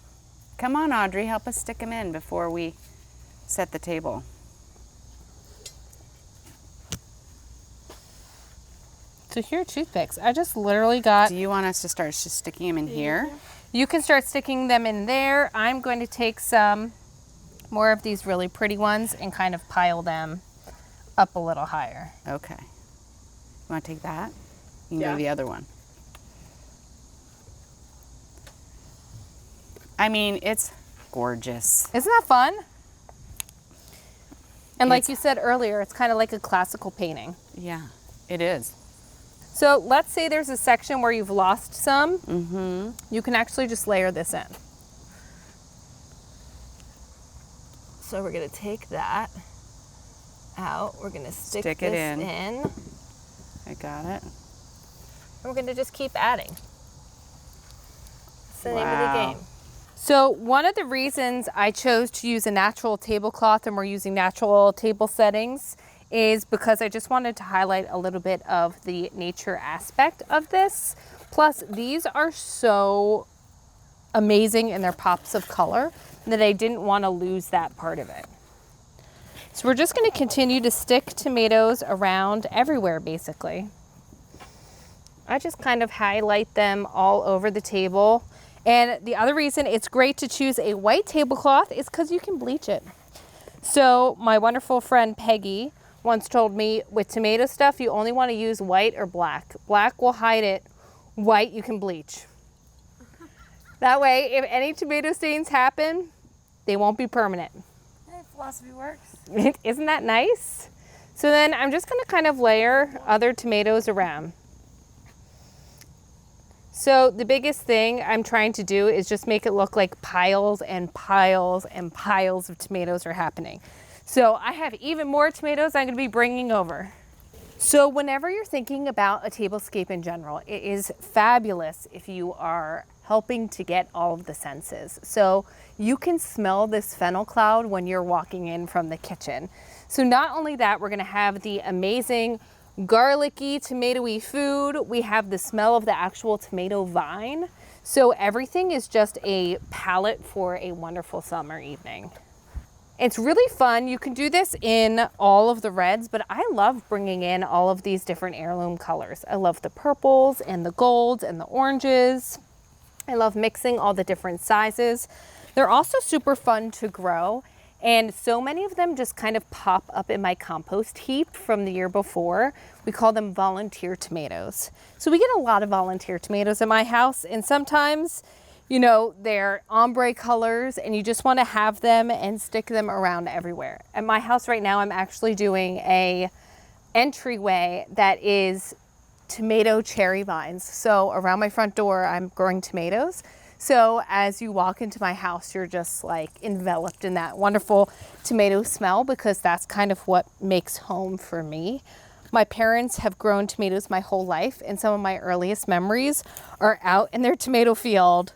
A: Come on, Audrey, help us stick them in before we set the table.
C: So here are toothpicks. I just literally got...
A: Do you want us to start just sticking them in here?
C: You can start sticking them in there. I'm going to take some more of these really pretty ones and kind of pile them up a little higher.
A: Okay. You want to take that? You can go
D: Yeah.
A: to the other one. I mean, it's gorgeous.
C: Isn't that fun? And like
A: It's-
C: you said earlier, it's kind of like a classical painting.
A: Yeah, it is.
C: So let's say there's a section where you've lost some. You can actually just layer this in. So we're gonna take that out. We're gonna stick
A: Stick
C: this
A: it in.
C: in.
A: I got it.
C: And we're gonna just keep adding. That's the name of the
A: Wow.
C: game. So one of the reasons I chose to use a natural tablecloth and we're using natural table settings is because I just wanted to highlight a little bit of the nature aspect of this. Plus, these are so amazing in their pops of color that I didn't want to lose that part of it. So we're just going to continue to stick tomatoes around everywhere, basically. I just kind of highlight them all over the table. And the other reason it's great to choose a white tablecloth is because you can bleach it. So my wonderful friend Peggy once told me with tomato stuff, you only want to use white or black. Black will hide it, white you can bleach. That way, if any tomato stains happen, they won't be permanent.
E: Hey, philosophy works.
C: Isn't that nice? So then I'm just gonna kind of layer other tomatoes around. So the biggest thing I'm trying to do is just make it look like piles and piles and piles of tomatoes are happening. So I have even more tomatoes I'm gonna be bringing over. So whenever you're thinking about a tablescape in general, it is fabulous if you are helping to get all of the senses. So you can smell this fennel cloud when you're walking in from the kitchen. So not only that, we're gonna have the amazing garlicky, tomatoey food. We have the smell of the actual tomato vine. So everything is just a palette for a wonderful summer evening. It's really fun. You can do this in all of the reds, but I love bringing in all of these different heirloom colors. I love the purples and the golds and the oranges. I love mixing all the different sizes. They're also super fun to grow, and so many of them just kind of pop up in my compost heap from the year before. We call them volunteer tomatoes. So we get a lot of volunteer tomatoes in my house, and sometimes, you know, they're ombre colors and you just want to have them and stick them around everywhere. At my house right now, I'm actually doing a entryway that is tomato cherry vines. So around my front door, I'm growing tomatoes. So as you walk into my house, you're just like enveloped in that wonderful tomato smell, because that's kind of what makes home for me. My parents have grown tomatoes my whole life, and some of my earliest memories are out in their tomato field,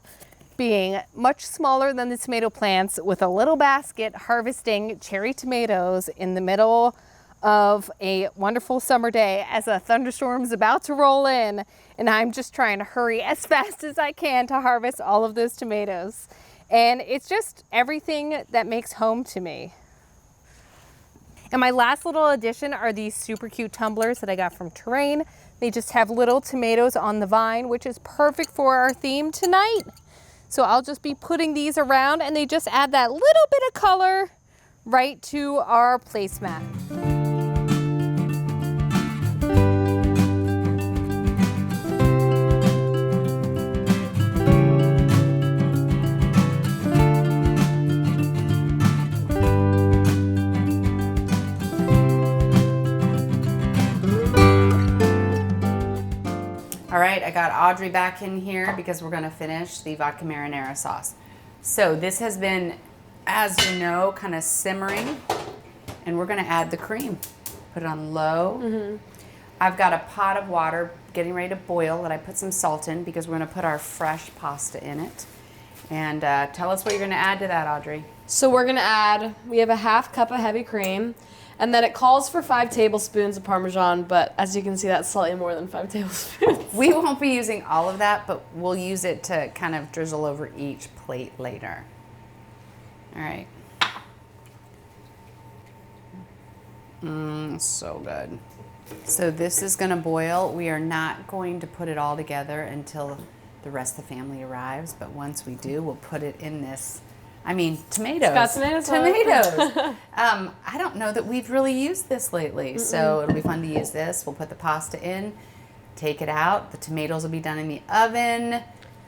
C: being much smaller than the tomato plants, with a little basket harvesting cherry tomatoes in the middle of a wonderful summer day as a thunderstorm is about to roll in, and I'm just trying to hurry as fast as I can to harvest all of those tomatoes. And it's just everything that makes home to me. And my last little addition are these super cute tumblers that I got from Terrain. They just have little tomatoes on the vine, which is perfect for our theme tonight. So I'll just be putting these around, and they just add that little bit of color right to our placemat.
A: All right, I got Audrey back in here because we're gonna finish the vodka marinara sauce. So this has been, as you know, kind of simmering, and we're gonna add the cream. Put it on low. I've got a pot of water getting ready to boil that I put some salt in, because we're gonna put our fresh pasta in it. And tell us what you're gonna add to that, Audrey.
D: So we're gonna add, we have a half cup of heavy cream, and then it calls for 5 tablespoons of Parmesan, but as you can see, that's slightly more than 5 tablespoons.
A: We won't be using all of that, but we'll use it to kind of drizzle over each plate later. All right. So good. So this is gonna boil. We are not going to put it all together until the rest of the family arrives, but once we do, we'll put it in this. I mean, tomatoes.
D: It's got tomatoes.
A: Tomatoes. I don't know that we've really used this lately, so it'll be fun to use this. We'll put the pasta in, take it out. The tomatoes will be done in the oven.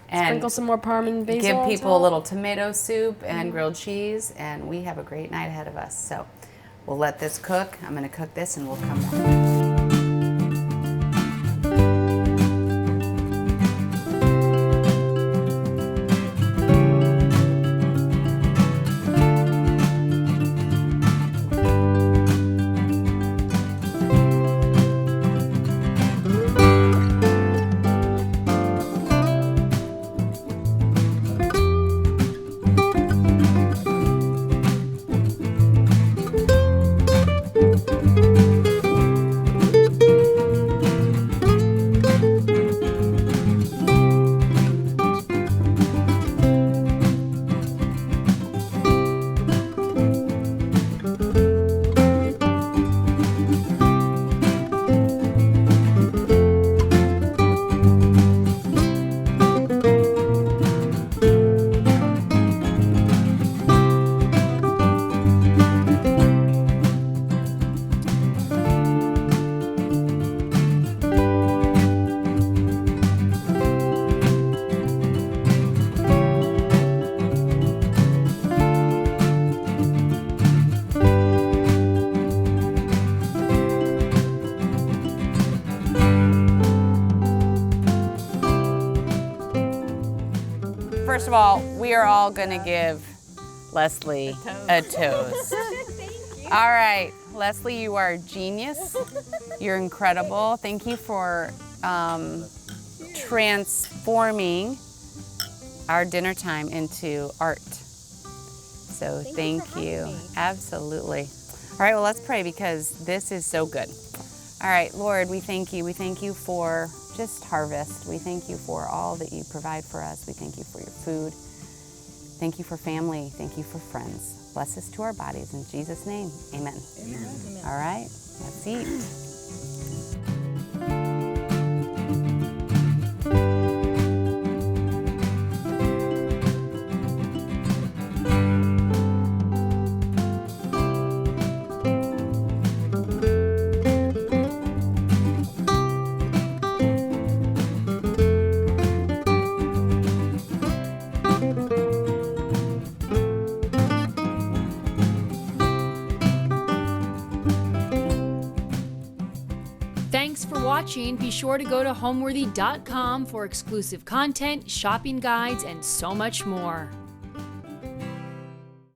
A: And
D: sprinkle some more Parmesan and basil
A: give
D: on
A: people a
D: top.
A: little tomato soup and grilled cheese, and we have a great night ahead of us. So we'll let this cook. I'm going to cook this, and we'll come back. First of all, we are all going to give Leslie a toast. All right, Leslie, you are a genius. You're incredible. Thank you for transforming our dinner time into art. So thank you. Absolutely. All right, well, let's pray, because this is so good. All right, Lord, we thank you. We thank you for just harvest. We thank you for all that you provide for us. We thank you for your food. Thank you for family. Thank you for friends. Bless us to our bodies. In Jesus' name, amen. Amen. All right, let's eat.
B: Thanks for watching. Be sure to go to homeworthy.com for exclusive content, shopping guides, and so much more.